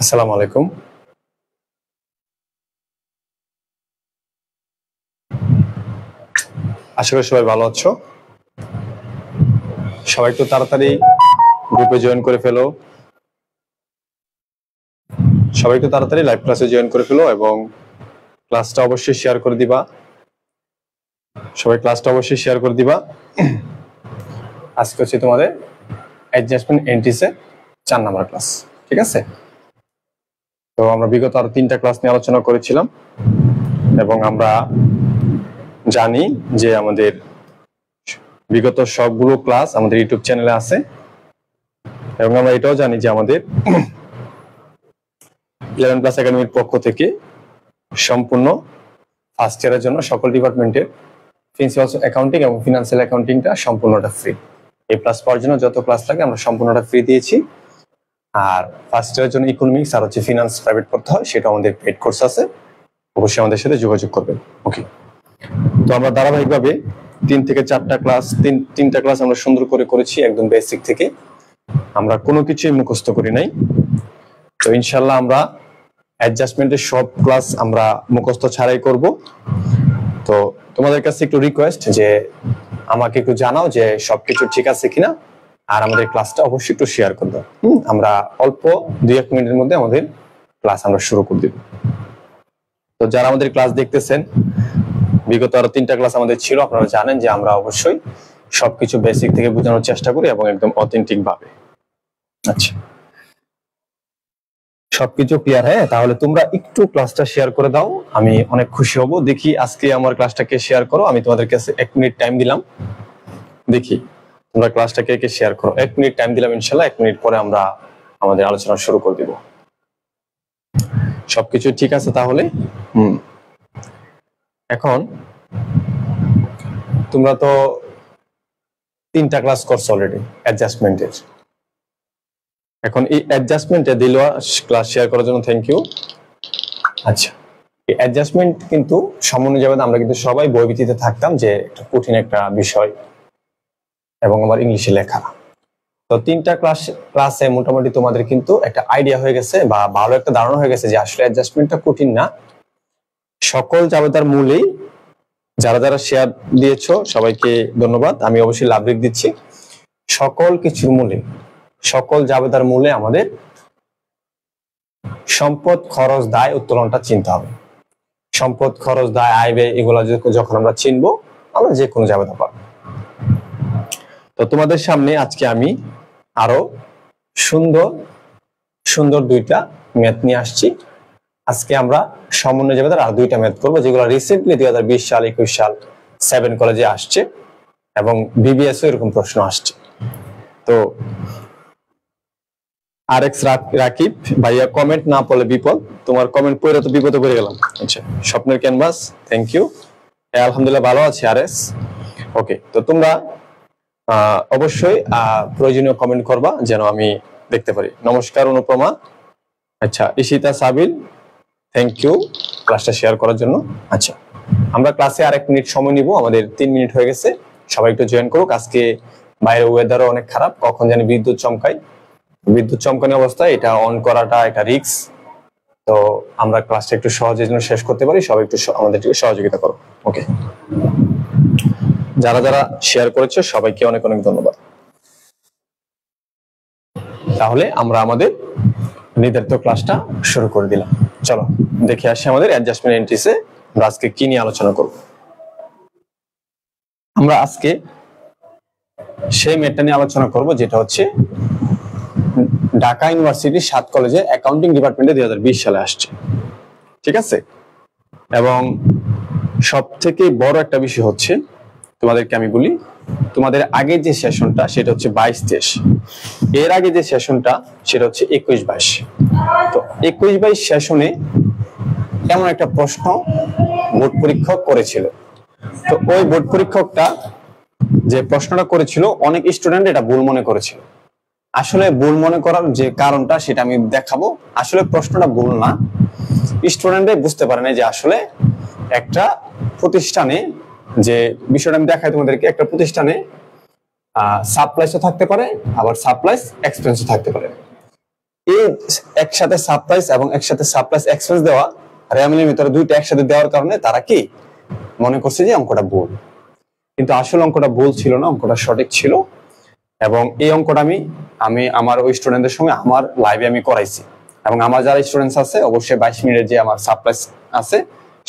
আসসালামু আলাইকুম। আশা করি সবাই ভালো আছো। সবাই একটু তাড়াতাড়ি গ্রুপে জয়েন করে ফেলো। সবাই একটু তাড়াতাড়ি লাইভ ক্লাসে জয়েন করে ফেলো এবং ক্লাসটা অবশ্যই শেয়ার করে দিবা। সবাই ক্লাসটা অবশ্যই শেয়ার করে দিবা। আজকে হচ্ছে তোমাদের অ্যাডজাস্টমেন্ট এন্ট্রিসে 4 নাম্বার ক্লাস, ঠিক আছে? তো আমরা বিগত আরো 3টা ক্লাস নিয়ে আলোচনা করেছিলাম এবং আমরা জানি যে আমাদের বিগত সবগুলো ক্লাস আমাদের ইউটিউব চ্যানেলে আছে এবং আমরা এটাও জানি যে আমাদের 11 প্লাস একাডেমির পক্ষ থেকে সম্পূর্ণ ফার্স্ট ইয়ারের জন্য সকল ডিপার্টমেন্টের প্রিন্সিপাল অ্যাকাউন্টিং এবং ফিনান্সিয়াল অ্যাকাউন্টিংটা সম্পূর্ণটা ফ্রি। এ প্লাস পাওয়ার জন্য যত ক্লাস লাগে আমরা সম্পূর্ণটা ফ্রি দিয়েছি। আর ফার্স্ট ইয়ারের জন্য ইকোনমিক্স আর হচ্ছে ফিনান্স প্রাইভেট করতে হয়, সেটা আমাদের পেড কোর্স আছে, অবশ্যই আমাদের সাথে যোগাযোগ করবেন। ওকে, তো আমরা ধারাবাহিকভাবে 3 থেকে 4টা ক্লাস, তিনটা ক্লাস আমরা সুন্দর করে করেছি, একদম বেসিক থেকে। আমরা কোনো কিছুই মুখস্থ করি নাই। তো ইনশাল্লাহ আমরা অ্যাডজাস্টমেন্টের সব ক্লাস আমরা মুখস্থ ছাড়াই করব। তো তোমাদের কাছে একটু রিকোয়েস্ট যে আমাকে একটু জানাও যে সবকিছু ঠিক আছে কিনা, আর আমাদের ক্লাসটা অবশ্যই একটু শেয়ার করে দাও। আমরা অল্প 2-1 মিনিটের মধ্যে আমাদের ক্লাস আমরা শুরু করে দিব। তো যারা আমাদের ক্লাস দেখতেছেন, বিগত আরো 3টা ক্লাস আমাদের ছিল, আপনারা জানেন যে আমরা অবশ্যই সবকিছু বেসিক থেকে বোঝানোর চেষ্টা করি এবং একদম অথেন্টিক ভাবে। আচ্ছা, সবকিছু ক্লিয়ার? হ্যাঁ, তাহলে তোমরা একটু ক্লাসটা শেয়ার করে দাও, আমি অনেক খুশি হব। দেখি আজকে আমার ক্লাসটাকে শেয়ার করো। আমি তোমাদের কাছে 1 মিনিট টাইম দিলাম, দেখি তোমরা ক্লাসটাকে কে শেয়ার করো। 1 মিনিট টাইম দিলাম, ইনশাল্লাহ 1 মিনিট পরে আমরা আমাদের আলোচনা শুরু করে দিব। সবকিছু ঠিক আছে তাহলে? এখন তোমরা তো 3টা ক্লাস করছো অলরেডি অ্যাডজাস্টমেন্টের। এখন এই অ্যাডজাস্টমেন্টে দিল ক্লাস শেয়ার করার জন্য থ্যাংক ইউ। আচ্ছা, এই অ্যাডজাস্টমেন্ট কিন্তু সামান্য যাবে, আমরা কিন্তু সবাই বইভিত্তিতে থাকতাম যে একটা কঠিন একটা বিষয় এবং আমার ইংলিশে লেখা। তো 3টা ক্লাসে মোটামুটি তোমাদের কিন্তু একটা আইডিয়া হয়ে গেছে বা ভালো একটা ধারণা হয়ে গেছে যে আসলে অ্যাডজাস্টমেন্টটা কঠিন না। সকল জাবেদার মূলেই যারা যারা শেয়ার দিয়েছো সবাইকে ধন্যবাদ। আমি অবশ্যই লাভ রেখ দিচ্ছি। সকল কিছুর মূলে, সকল জাবেদার মূলে আমাদের সম্পদ, খরচ, দায় উত্তোলনটা চিনতে হবে। সম্পদ, খরচ, দায়, আয় ব্যয় এগুলা যখন আমরা চিনবো, আমরা যে কোনো জাবেদা পাবো। তো তোমাদের সামনে আজকে আমি আরো সুন্দর সুন্দর 2টা ম্যাথ নিয়ে আসছি। আজকে আমরা সমন্বয় জাবেদার আর 2টা ম্যাথ করবো, যেগুলো রিসেন্টলি 2020 সাল 21 সাল 7 কলেজে আসছে এবং বিবিএস এরকম প্রশ্ন আসছে। তো আরএক্স রাকিব ভাইয়া, কমেন্ট না পড়লে বিপদ। তোমার কমেন্ট পড়ে তো বিপদে পড়ে গেলাম। আচ্ছা, স্বপ্নের ক্যানভাস, থ্যাংক ইউ। আলহামদুলিল্লাহ ভালো আছি আরএস। ওকে, তো তোমরা অবশ্যই প্রয়োজনীয় কমেন্ট করবা যেন আমি দেখতে পারি। নমস্কার অনুপমা। আচ্ছা, ইশিতা সাবিল, থ্যাংক ইউ ক্লাসটা শেয়ার করার জন্য। আচ্ছা, আমরা ক্লাসে আর 1 মিনিট সময় নিব, আমাদের 3 মিনিট হয়ে গেছে। সবাই একটু জয়েন করুক। আজকে বাইরে ওয়েদারও অনেক খারাপ, কখন জানি বিদ্যুৎ চমকায়। বিদ্যুৎ চমকানো অবস্থায় এটা অন করাটা একটা রিস্ক। তো আমরা ক্লাসটা একটু সহজে যেন শেষ করতে পারি, সবাই একটু আমাদের সহযোগিতা করো। ওকে, যারা যারা শেয়ার করেছো সবাইকে অনেক অনেক ধন্যবাদ। তাহলে আমরা আমাদের নির্ধারিত ক্লাসটা শুরু করে দিলাম। চলো দেখে আসি আমাদের অ্যাডজাস্টমেন্ট এন্ট্রিসে আমরা আজকে কি নিয়ে আলোচনা করব। আমরা আজকে সেই ম্যাথটা নিয়ে আলোচনা করব যেটা হচ্ছে ঢাকা ইউনিভার্সিটি 7 কলেজে অ্যাকাউন্টিং ডিপার্টমেন্টে 2020 সালে আসছে, ঠিক আছে? এবং সব থেকে বড় একটা বিষয় হচ্ছে, তোমাদেরকে আমি বলি, তোমাদের আগে যে সেশনটা সেটা হচ্ছে 22-23, এর আগে যে সেশনটা সেটা হচ্ছে 21-22। তো 21-22 সেশনে এমন একটা প্রশ্ন বোর্ড পরীক্ষক করেছিল। তো ওই বোর্ড পরীক্ষকটা যে প্রশ্নটা করেছিল, অনেক স্টুডেন্ট এটা ভুল মনে করেছিল। আসলে ভুল মনে করার যে কারণটা সেটা আমি দেখাবো। আসলে প্রশ্নটা ভুল না, স্টুডেন্টরাই বুঝতে পারে না যে আসলে একটা প্রতিষ্ঠানে, যে বিষয়টা আমি দেখাই তোমাদেরকে, একটা প্রতিষ্ঠানে সাপ্লাইসও থাকতে পারে, আবার সাপ্লাইস এক্সপেন্সও থাকতে পারে। এই একসাথে সাপ্লাইস এবং একসাথে সাপ্লাইস এক্সপেন্স দেওয়া রেয়ামিলের ভিতরে দুইটা একসাথে দেওয়ার কারণে তারা কি মনে করছে যে অঙ্কটা ভুল, কিন্তু আসলে অঙ্কটা ভুল ছিল না, অঙ্কটা সঠিক ছিল। এবং এই অঙ্কটা আমি আমার ওই স্টুডেন্টদের সঙ্গে আমার লাইভে আমি করাইছি, এবং আমার যারা স্টুডেন্টস আছে অবশ্যই 22 মিনিটের যে আমার সাপ্লাইস আছে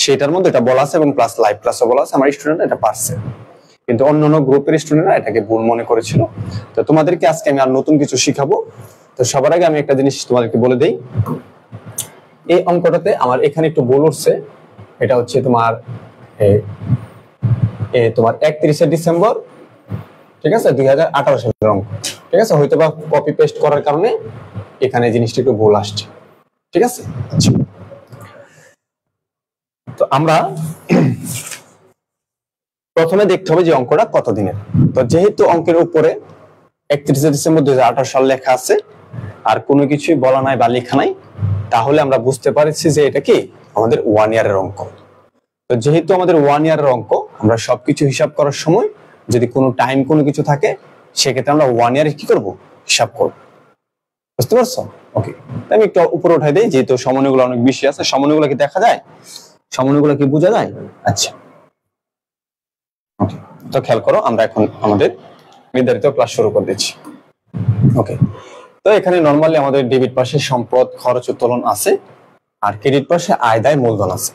সেটার মধ্যে এটা বলা আছে, এবং প্লাস লাইভ ক্লাসও বলা আছে, আমার স্টুডেন্টরা এটা পারছে। কিন্তু অন্যান্য গ্রুপের স্টুডেন্টরা এটাকে ভুল মনে করেছিল। তো তোমাদেরকে আজকে আমি আর নতুন কিছু শিখাবো। তো সবার আগে আমি একটা জিনিস তোমাদেরকে বলে দেই, এই অঙ্কটাতে আমার এখানে একটু ভুল উঠছে। এটা হচ্ছে তোমার 31শে ডিসেম্বর, ঠিক আছে, 2018 সালের অঙ্ক, ঠিক আছে। হয়তো বা কপি পেস্ট করার কারণে এখানে জিনিসটা একটু ভুল আসছে, ঠিক আছে। তো আমরা প্রথমে দেখতে হবে যে অঙ্কটা কত দিনের। তো যেহেতু অঙ্কের উপরে 31শে ডিসেম্বর 2018 সাল লেখা আছে আর কোনো কিছুই বলা নাই বা লেখা নাই, তাহলে আমরা বুঝতে পারছি যে এটা কি আমাদের 1 ইয়ারের অঙ্ক। তো যেহেতু আমাদের 1 ইয়ারের অঙ্ক, আমরা সবকিছু হিসাব করার সময় যদি কোনো টাইম কোনো কিছু থাকে সেক্ষেত্রে আমরা 1 ইয়ারে কি করব, হিসাব করব। বুঝতে পারছো? ওকে, আমি একটু উপরে উঠাই দেই, যেহেতু সমন্বয়গুলো অনেক বেশি আছে। সমন্বয়গুলো কি দেখা যায়? সমন্বয়গুলো কি বোঝা যায়? আচ্ছা, ওকে। তো খেয়াল করো, আমরা এখন আমাদের নির্ধারিত ক্লাস শুরু করে দিচ্ছি। ওকে, তো এখানে নরমালি আমাদের ডেবিট পাশে সম্পদ, খরচ, উত্তোলন আছে, আর ক্রেডিট পাশে আয়, দায়, মূলধন আছে।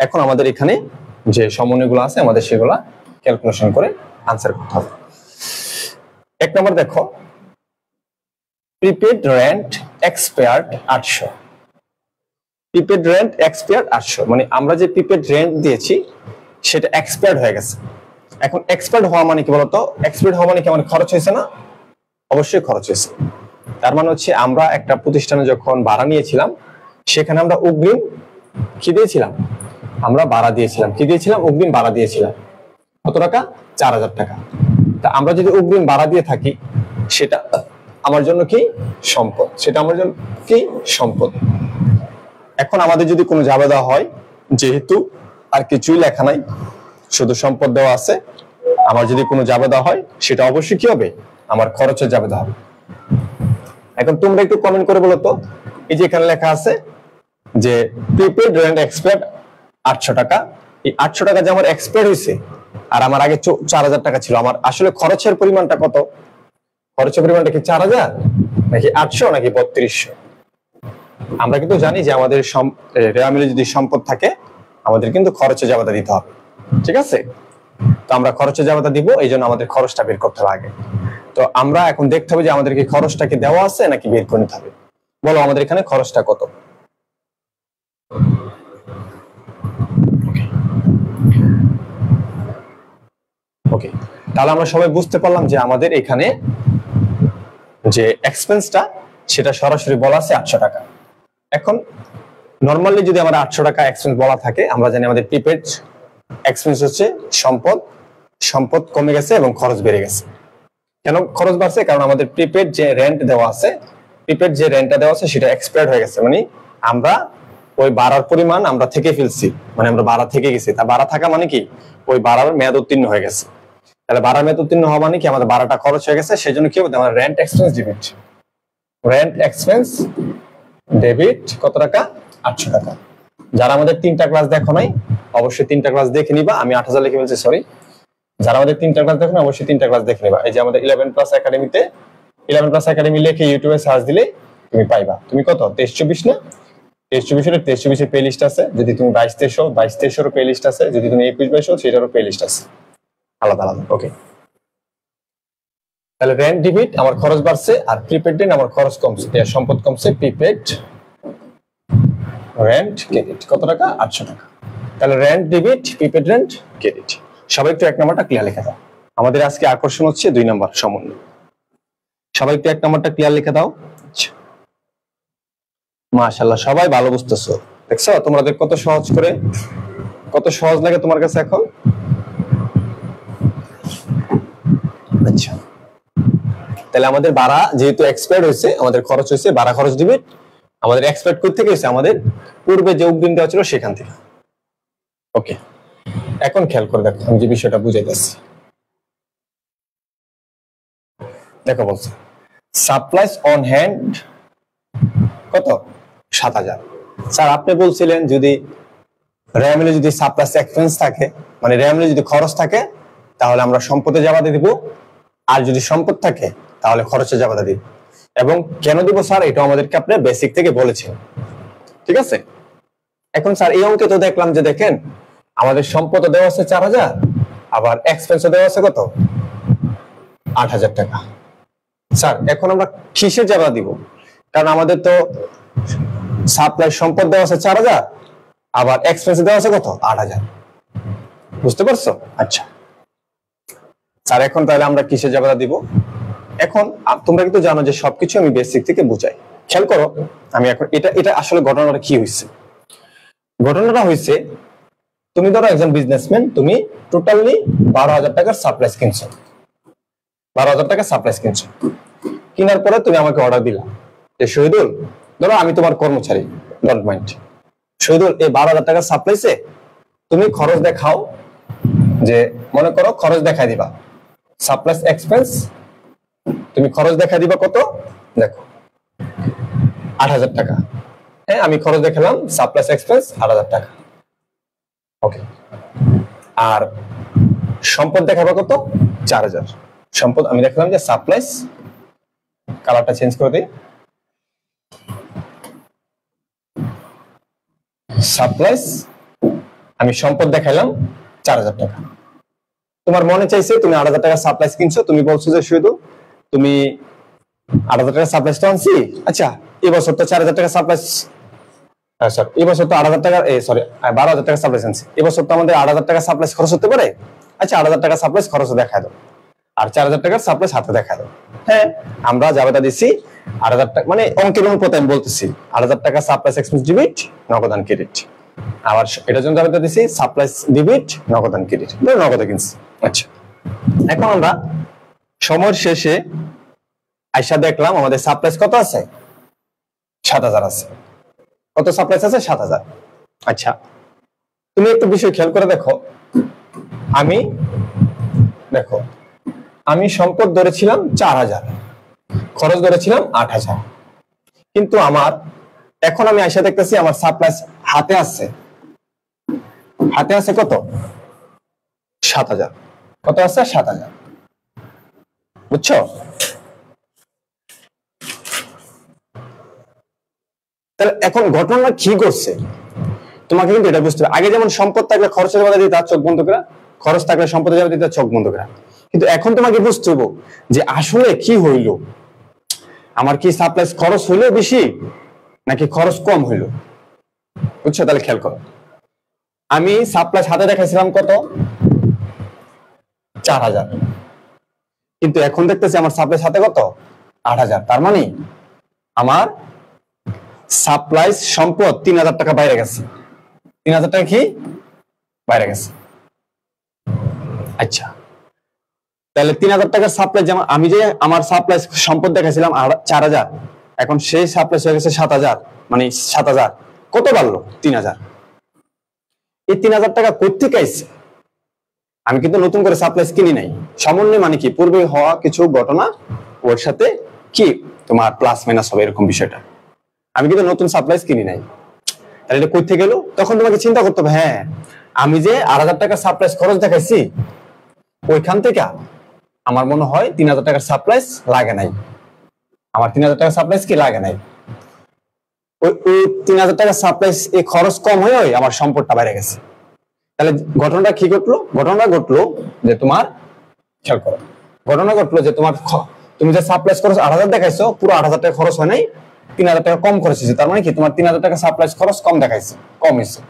এখন আমাদের এখানে যে সমন্বয়গুলো আছে আমাদের সেগুলা ক্যালকুলেশন করে আনসার করতে হবে। 1 নম্বর দেখো, prepaid rent expired 800। Prepaid rent expired 800 মানে আমরা যে প্রিপেড রেন্ট দিয়েছি সেটা এক্সপায়ার্ড হয়ে গেছে। এখন এক্সপায়ার্ড হওয়া মানে কি বলতো? এক্সপায়ার্ড হওয়া মানে কি আমার খরচ হয়েছে না? অবশ্যই খরচ হয়েছে। তার মানে হচ্ছে আমরা একটা প্রতিষ্ঠানে যখন ভাড়া নিয়েছিলাম সেখানে আমরা অগ্রিম কি দিয়েছিলাম? আমরা ভাড়া দিয়েছিলাম। কি দিয়েছিলাম? অগ্রিম ভাড়া দিয়েছিলাম। কত টাকা? 4000 টাকা। তা আমরা যদি অগ্রিম ভাড়া দিয়ে থাকি সেটা আমার জন্য কি সম্পদ, সেটা আমার জন্য কি সম্পদ। এখন আমাদের যদি কোনো জাবেদা হয়, যেহেতু আর কিছুই লেখা নাই, শুধু সম্পদ দেওয়া আছে, আমার যদি কোনো জাবেদা হয় সেটা অবশ্যই কি হবে? আমার খরচের জাবেদা হবে। এখন তোমরা একটু কমেন্ট করে বলো তো, এই যে এখানে লেখা আছে যে প্রিপেড রেন্ট এক্সপায়ার্ড 800 টাকা, এই 800 টাকা যে আমার এক্সপায়ার হয়েছে আর আমার আগে 4000 টাকা ছিল, আমার আসলে খরচের পরিমাণটা কত? খরচের পরিমাণটা কি 4000 নাকি 800 নাকি 3200? আমরা কিন্তু জানি যে আমাদের রেয়ামিলে যদি সম্পদ থাকে আমাদের কিন্তু খরচের জাবেদা দিতে হবে, ঠিক আছে। তো আমরা খরচের জাবেদা দিব, এই জন্য আমাদের খরচটা বের করতে লাগে। তো আমরা এখন দেখতে হবে যে আমাদের কি খরচটা কি দেওয়া আছে নাকি বের করে নিতে হবে। বলো আমাদের এখানে খরচটা কত? ওকে, তাহলে আমরা সবাই বুঝতে পারলাম যে আমাদের এখানে যে এক্সপেন্সটা সেটা সরাসরি বলা আছে 800 টাকা। এখন নরমালি যদি আমরা 800 টাকা এক্সপেন্স বলা থাকে, আমরা জানি আমাদের প্রিপেড এক্সপেন্স হচ্ছে সম্পদ কমে গেছে এবং খরচ বেড়ে গেছে। কেন খরচ বাড়ছে? কারণ আমাদের প্রিপেড যে রেন্ট দেওয়া আছে, প্রিপেড যে রেন্টটা দেওয়া আছে সেটা এক্সপায়ার্ড হয়ে গেছে, মানে আমরা ওই ভাড়ার পরিমাণ আমরা থেকে ফেলছি, মানে আমরা ভাড়া থেকে গেছি। তা ভাড়া থাকা মানে কি ওই ভাড়ার মেয়াদ উত্তীর্ণ হয়ে গেছে। তাহলে ভাড়ার মেয়াদ উত্তীর্ণ হওয়া মানে কি আমাদের ভাড়াটা খরচ হয়ে গেছে, সেজন্য কি হবে? আমার rent expense debit. Rent expense debit কত টাকা? 800 টাকা। যারা আমাদের 3টা ক্লাস দেখো নাই অবশ্যই 3টা ক্লাস দেখে নিবা। আমি 8000 লিখে বলছি, সরি। যারা আমাদের 3টা ক্লাস দেখো না অবশ্যই 3টা ক্লাস দেখে নিবা। এই যে আমাদের 11 প্লাস একাডেমিতে 11 প্লাস একাডেমি লিখে ইউটিউবে সার্চ দিলে তুমি পাইবা। তুমি কত 23-24 না? 23-24 23-24 প্লে লিস্ট আছে। যদি তুমি 22-23 এর প্লে লিস্ট আছে। যদি তুমি 21-22 সেটারও প্লে লিস্ট আছে, আলাদা আলাদা। ওকে, তাহলে রেন্ট ডেবিট আমার খরচ বাড়ছে, আর প্রিপেড রেন্ট আমার খরচ কমছে, সম্পদ কমছে। প্রিপেড রেন্ট ক্রেডিট কত টাকা? 800 টাকা। তাহলে rent debit, prepaid rent, credit. সবাই একটু 1 নাম্বারটা ক্লিয়ার লিখে দাও। আমাদের আজকে আকর্ষণ হচ্ছে 2 নাম্বার সমন্বয়। সবাই একটু 1 নাম্বারটা ক্লিয়ার লিখে দাও। মাশাআল্লাহ, সবাই ভালো বুঝতেছো। দেখছো তোমাদের কত সহজ করে, কত সহজ লাগে তোমার কাছে এখন। আচ্ছা, তাহলে আমাদের ভাড়া যেহেতু এক্সপায়ার্ড হয়েছে, আমাদের খরচ হয়েছে ভাড়া খরচ দিবে। আমাদের এক্সপায়ার্ড করতে গেছে আমাদের পূর্বে যে অগ্রিম দেওয়া ছিল সেখান থেকে। ওকে, এখন খেয়াল করে দেখো আমি যে বিষয়টা বুঝাইতেছি। দেখো বলছে সাপ্লাইস অন হ্যান্ড কত 7,000। স্যার আপনি বলছিলেন যদি রেয়ামিলে যদি সাপ্লাস এক্সপেন্স থাকে মানে রেয়ামিলে যদি খরচ থাকে তাহলে আমরা সম্পদে জাবাদে দিব, আর যদি সম্পদ থাকে তাহলে খরচে জাবাদে দিব। এবং কেন দিব স্যার এটা আমাদেরকে আপনি বেসিক থেকে বলেছেন, ঠিক আছে। এখন স্যার এই অঙ্কে তো দেখলাম যে দেখেন আমাদের সম্পদ দেওয়া আছে 4,000, আবার এক্সপেন্স দেওয়া আছে কত 8,000 টাকা। স্যার এখন আমরা কিসে জাবাদে দিব? কারণ আমাদের তো সাপ্লাই সম্পদ দেওয়া আছে 4,000, আবার এক্সপেন্স দেওয়া আছে কত 8,000, বুঝতে পারছো? আচ্ছা স্যার এখন তাহলে আমরা কিসে জাবাদা দিব? এখন তোমরা কিন্তু জানো যে সবকিছু আমি বেসিক থেকে বুঝাই। খেয়াল করো আমি এখন এটা আসলে ঘটনাটা কি হয়েছে। ঘটনাটা হয়েছে তুমি ধরো একজন বিজনেসম্যান, তুমি টোটালি 12,000 টাকার সাপ্লাইস কিনছো, 12,000 টাকার সাপ্লাইস কিনছো। কেনার পরে তুমি আমাকে অর্ডার দিলা যে শহীদুল, ধরো আমি তোমার কর্মচারী, ডোন্ট মাইন্ড, শহীদুল এই 12,000 টাকার সাপ্লাইসে তুমি খরচ দেখাও, যে মনে করো খরচ দেখাই দিবা সাপ্লাইস এক্সপেন্স, তুমি খরচ দেখাই দিবা কত দেখো 8,000 টাকা। হ্যাঁ আমি খরচ দেখালাম সাপ্লাইস এক্সপেন্স 8,000 টাকা, ওকে। আর সম্পদ দেখাবো কত 4,000। সম্পদ আমি দেখালাম যে সাপ্লাইস, কালারটা চেঞ্জ করে দিই, সাপ্লাইস আমি সম্পদ দেখাইলাম 4,000 টাকা। তোমার মনে চাইছে তুমি 8,000 টাকা সাপ্লাইস কিনছো, তুমি বলছো যে শুধু তুমি 8,000 টাকা সাপ্লাইস তো আনছি, আচ্ছা এবছর তো 4,000 টাকা সাপ্লাইস, স্যার এবছর তো 8,000 টাকা সরি 12,000 টাকা সাপ্লাইস আনছি, এবছর তো আমাদের 8,000 টাকা সাপ্লাইস খরচ হতে পারে, আচ্ছা 8,000 টাকা সাপ্লাইস খরচ দেখায় দাও, আর 4,000 টাকার সাপ্লাইস হাতে দেখায় দাও। হ্যাঁ আমরা জাবেদা দিছি 8,000 টাকা, মানে অঙ্কের অনুপাতে আমি বলতেছি 8,000 টাকা সাপ্লাইস এক্সপেন্স ডেবিট, নগদান ক্রেডিট। আবার এটার জন্য জাবেদা দিছি সাপ্লাইস ডেবিট, নগদান ক্রেডিট, নগদে কিনছি। আচ্ছা এখন আমরা সময়ের শেষে আইসা দেখলাম আমাদের সাপ্লাইস কত আছে 7,000 আছে। কত সাপ্লাইস আছে 7,000। আচ্ছা তুমি একটু বিষয় খেয়াল করে দেখো, আমি সম্পদ ধরেছিলাম 4,000, খরচ ধরেছিলাম 8,000, কিন্তু আমার এখন আমি আইসা দেখতেছি আমার সাপ্লাইস হাতে আছে কত 7,000। কত আছে 7,000, বুঝছো? তাহলে এখন ঘটনা কি করছে তোমাকে কিন্তু এটা বুঝতে হবে। আগে যেমন সম্পদ থাকলে খরচের জায়গা দিতে চোখ বন্ধ করা, খরচ থাকলে সম্পদের জায়গা দিতে চোখ বন্ধ করা, কিন্তু এখন তোমাকে বুঝতে হবে যে আসলে কি হইলো, আমার কি সাপ্লাইস খরচ হইলো বেশি নাকি খরচ কম হইলো, বুঝছো? তাহলে খেয়াল করো, আমি সাপ্লাইস হাতে দেখাইছিলাম কত 4,000, কিন্তু এখন দেখতেছি আমার সাপ্লাইস হাতে কত 8,000, তার মানে আমার সাপ্লাইস সম্পদ 3,000 টাকা বাইরে গেছে, 3,000 টাকা কি বাইরে গেছে। আচ্ছা তাহলে 3,000 টাকার সাপ্লাই, যেমন আমি যে আমার সাপ্লাই সম্পদ দেখাইছিলাম 4,000, এখন সেই সাপ্লাই হয়ে গেছে 7,000, মানে 7,000 কত বাড়লো 3,000। এই 3,000 টাকা কোত্থেকে আইছে? আমি কিন্তু নতুন করে সাপ্লাইস কিনি নাই, সমন্বয় মানে কি পূর্বে হওয়া কিছু ঘটনা ওর সাথে কি তোমার প্লাস মাইনাস হবে এরকম বিষয়টা, আমি কিন্তু নতুন সাপ্লাইস কিনি নাই। তাহলে এটা কোথা গেল? তখন তোমাকে চিন্তা করতে হবে, হ্যাঁ আমি যে 8,000 টাকা সাপ্লাইস খরচ দেখাইছি ওইখান থেকে আমার মনে হয় 3,000 টাকার সাপ্লাইস লাগে নাই, আমার 3,000 টাকা সাপ্লাইস কি লাগে নাই, ওই 3,000 টাকা সাপ্লাইস এই খরচ কম হয়ে আমার সম্পদটা বাইরে গেছে। তাহলে ঘটনাটা কি ঘটলো? ঘটনা ঘটলো যে তোমার খেয়াল করো, ঘটনা ঘটলো যে তোমার তুমি যে সাপ্লাইস খরচ 8,000 দেখাইছো, পুরো 8,000 টাকা খরচ হয় নাই, 3,000 টাকা কম খরচ হয়েছে, তার মানে কি তোমার 3,000 টাকা সাপ্লাইস খরচ কম দেখাইছে, কম হয়েছে।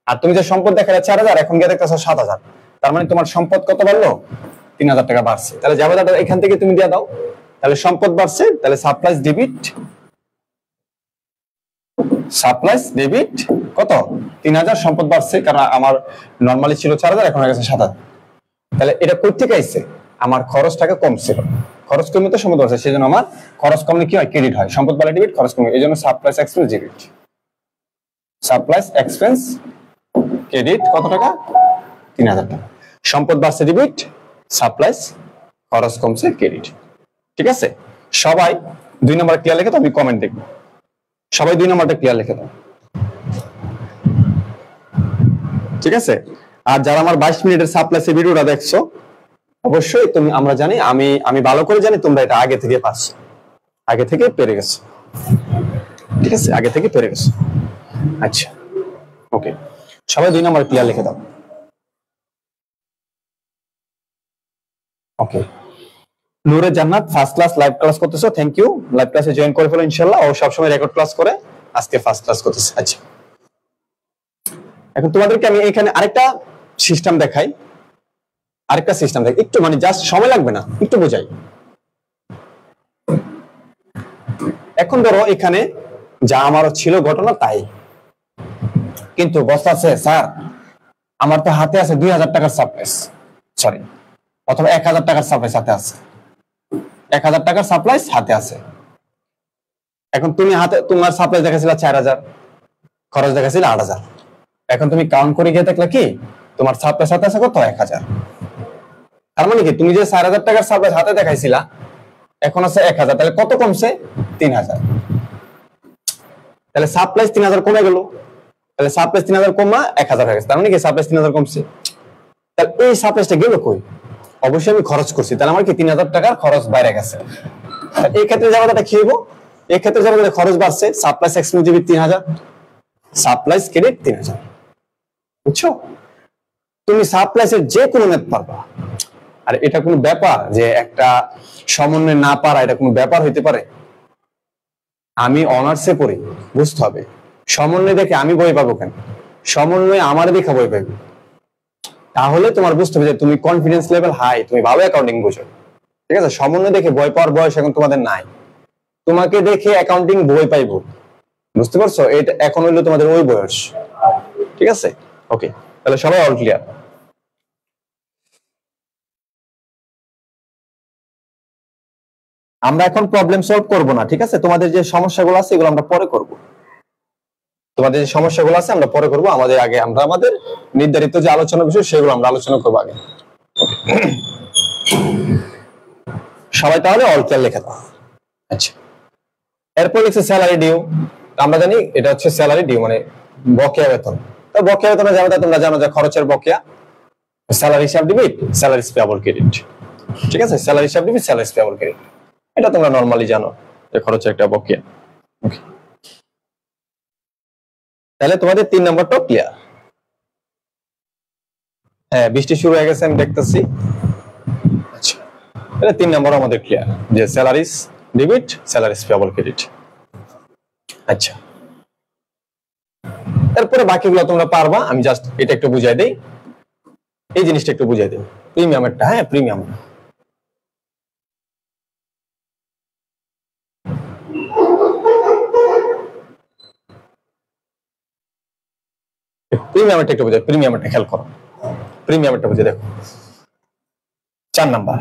আর তুমি যে সম্পদ দেখালে 4,000, এখন গিয়ে দেখতেছো 7,000, তার মানে তোমার সম্পদ কত বাড়লো 3,000 টাকা বাড়ছে। তাহলে জাবেদাটা এখান থেকে তুমি দিয়ে দাও, তাহলে সম্পদ বাড়ছে, তাহলে সাপ্লাইস ডেবিট, সাপ্লাইস ডেবিট কত 3,000, সম্পদ বাড়ছে কারণ আমার নরমালি ছিল 4,000, এখন হয়ে গেছে 7,000। তাহলে এটা কই থেকে আইছে? আমার খরচটাকে কম ছিল, খরচ কমে তো সম্পদ বাড়ছে, সেজন্য আমার খরচ কমলে কি হয় ক্রেডিট হয়, সম্পদ বাড়লে ডেবিট, খরচ কমে, এইজন্য supplies expense debit, supplies expense credit কত টাকা 3,000 টাকা, সম্পদ বাড়ছে ডেবিট, সাপ্লাইস খরচ কমছে ক্রেডিট। ঠিক আছে, সবাই 2 নম্বর ক্লিয়ার লিখে তো আমি কমেন্ট দেখবো। সবাই 2 নাম্বারটা ক্লিয়ার লিখে দাও, ঠিক আছে? আর যারা আমার 22 মিনিটের সাপ্লাইসের ভিডিওটা দেখছো, অবশ্যই আমরা জানি, আমি ভালো করে জানি তোমরা এটা আগে থেকে পারছো, আগে থেকে পেরে গেছো, ঠিক আছে? আগে থেকে পেরে গেছো। আচ্ছা, ওকে, সবাই 2 নাম্বার ক্লিয়ার লিখে দাও। ওকে, নূরে জান্নাত ফার্স্ট ক্লাস লাইভ ক্লাস করতেছো, থ্যাংক ইউ। লাইভ ক্লাসে জয়েন করে ফেলো ইনশাআল্লাহ। ও সবসময় রেকর্ড ক্লাস করে, আজকে ফার্স্ট ক্লাস করতেছে। আচ্ছা, এখন তোমাদেরকে আমি এখানে আরেকটা সিস্টেম দেখাই, একটু মানে জাস্ট সময় লাগবে না, একটু বোঝাই। এখন ধরো এখানে যা আমারও ছিল ঘটনা তাই, কিন্তু বস্তা আছে স্যার, আমার তো হাতে আছে 2000 টাকার সাপ্লাইস, সরি অথবা 1000 টাকার সাপ্লাইস হাতে আছে, 1000 টাকার সাপ্লাইস হাতে আছে। এখন তুমি হাতে তোমার সাপ্লাইস দেখাছিল 4000, খরচ দেখাছিল 8000। এখন তুমি কাউন্ট করে গিয়ে দেখলে কি তোমার সাপ্লাইস হাতে আছে কত? 1000। তার মানে কি তুমি যে 4000 টাকার সাপ্লাইস হাতে দেখাইছিলা এখন আছে 1000, তাহলে কত কমছে? 3000। তাহলে সাপ্লাইস 3000 কমে গেল, তাহলে সাপ্লাইস 3000 কমা 1000 হয়ে গেছে, তার মানে কি সাপ্লাইস 3000 কমছে। তাহলে এই সাপ্লাইসটা গেল কই? অবশ্যই আমি খরচ করছি, তাহলে আমার কি 3000 টাকার খরচ বাইরে গেছে। এই ক্ষেত্রে যারা কি হইব? এই ক্ষেত্রে যারা খরচ বাড়ছে, সাপ্লাইস এক্সক্লুসিভ 3000, সাপ্লাইস ক্রেডিট 3000। বুঝছো? তুমি সাপ্লাইসের যে কোনো ম্যাথ পারবা। আর এটা কোনো ব্যাপার যে একটা সমন্বয় না পারা, এটা কোনো ব্যাপার হইতে পারে? আমি অনার্সে পড়ি, বুঝতে হবে। সমন্বয় দেখে আমি বই পাবো কেন? সমন্বয় আমার দেখা বই পাবো। তাহলে তোমার বুঝতে হবে যে তুমি কনফিডেন্স লেভেল হাই, তুমি ভালো অ্যাকাউন্টিং বুঝো, ঠিক আছে? সমন্বয় দেখে বই পাওয়ার বয়স এখন তোমাদের নাই। তোমাকে দেখে অ্যাকাউন্টিং বই পাইবো, বুঝতে পারছো? এটা এখন হইলো তোমাদের ওই বয়স, ঠিক আছে? ওকে, তাহলে সবাই অল ক্লিয়ার। আমরা এখন প্রবলেম সলভ করব না, ঠিক আছে? তোমাদের যে সমস্যাগুলো আছে এগুলো আমরা পরে করব, তোমাদের যে সমস্যাগুলো আছে আমরা পরে করব। আমরা আমাদের নির্ধারিত যে আলোচনা বিষয় সেগুলো আমরা আলোচনা করবো আগে। সবাই তাহলে অল ক্লিয়ার লিখে দাও। আচ্ছা, এরপর লিখছে স্যালারি ডিউ। আমরা জানি এটা হচ্ছে স্যালারি ডিউ মানে বকেয়া বেতন। তো বকেয়া বেতনে তোমরা জানো যে খরচের বকেয়া, স্যালারি হিসাব ডিবিট, স্যালারি পেয়েবল ক্রেডিট, ঠিক আছে? স্যালারি হিসাব ডিবিট, স্যালারি পেয়েবল ক্রেডিট, এটা তোমরা নরমালি জানো যে খরচের একটা বকেয়া। ওকে, তাহলে তোমাদের 3 নাম্বারটাও ক্লিয়ার। হ্যাঁ, বৃষ্টি শুরু হয়ে গেছে আমি দেখতেছি। আচ্ছা, তাহলে 3 নাম্বার আমাদের ক্লিয়ার যে salaries debit, salaries payable credit. আচ্ছা, এরপরে বাকিগুলো তোমরা পারবা, আমি জাস্ট এটা একটু বুঝাই দেই, এই জিনিসটা একটু বুঝাই দেই, প্রিমিয়ামেরটা। হ্যাঁ, প্রিমিয়াম প্রিমিয়ামটা একটু বুঝাই, প্রিমিয়ামটা খেয়াল করো, প্রিমিয়ামটা বুঝে দেখো। 4 নাম্বার,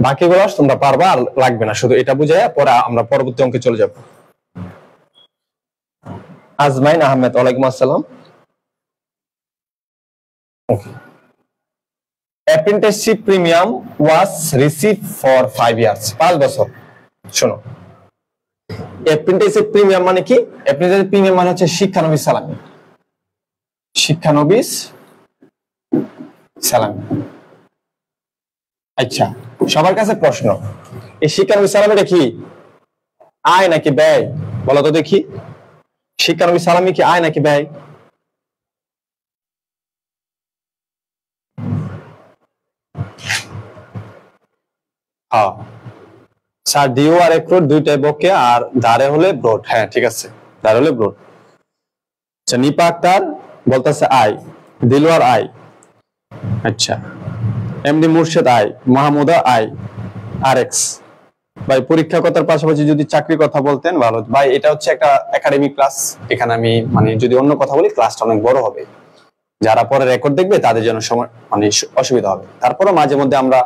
বাকিগুলো তোমরা পারবা, আর লাগবে না, শুধু এটা বুঝাই পরে আমরা পরবর্তী অঙ্কে চলে যাব। আজমাইন আহমেদ, ওয়ালাইকুম আসসালাম। Okay, apprenticeship premium was receive for 5 years, 5 বছর। শোনো, অ্যাপ্রেন্টিসশিপ প্রিমিয়াম মানে কি? অ্যাপ্রেন্টিসশিপ প্রিমিয়াম মানে হচ্ছে শিক্ষানবিশ সালামি, শিক্ষানবিশ সালামি। আচ্ছা, সবার কাছে প্রশ্ন, এই শিক্ষানবিশ সালামিটা কি আয় নাকি ব্যয়? বলো তো দেখি, শিক্ষানবিশ সালামি কি আয় নাকি ব্যয়? স্যার, ডিও আর এক্রোড দুইটাই বকেয়া, আর ধারে হলে ব্রড। হ্যাঁ, ঠিক আছে, ধারে হলে ব্রড। আচ্ছা, নিপা আক্তার বলতেছে আই, দিলওয়ার আই। আচ্ছা, MD Murshed I, Mahmuda I, আর এক্স। ভাই, পরীক্ষা কথার পাশাপাশি যদি চাকরির কথা বলতেন ভালো। ভাই, এটা হচ্ছে একটা একাডেমিক ক্লাস, এখানে আমি মানে যদি অন্য কথা বলি ক্লাসটা অনেক বড় হবে, যারা পরে রেকর্ড দেখবে তাদের জন্য সময় মানে অসুবিধা হবে। তারপরে মাঝে মধ্যে আমরা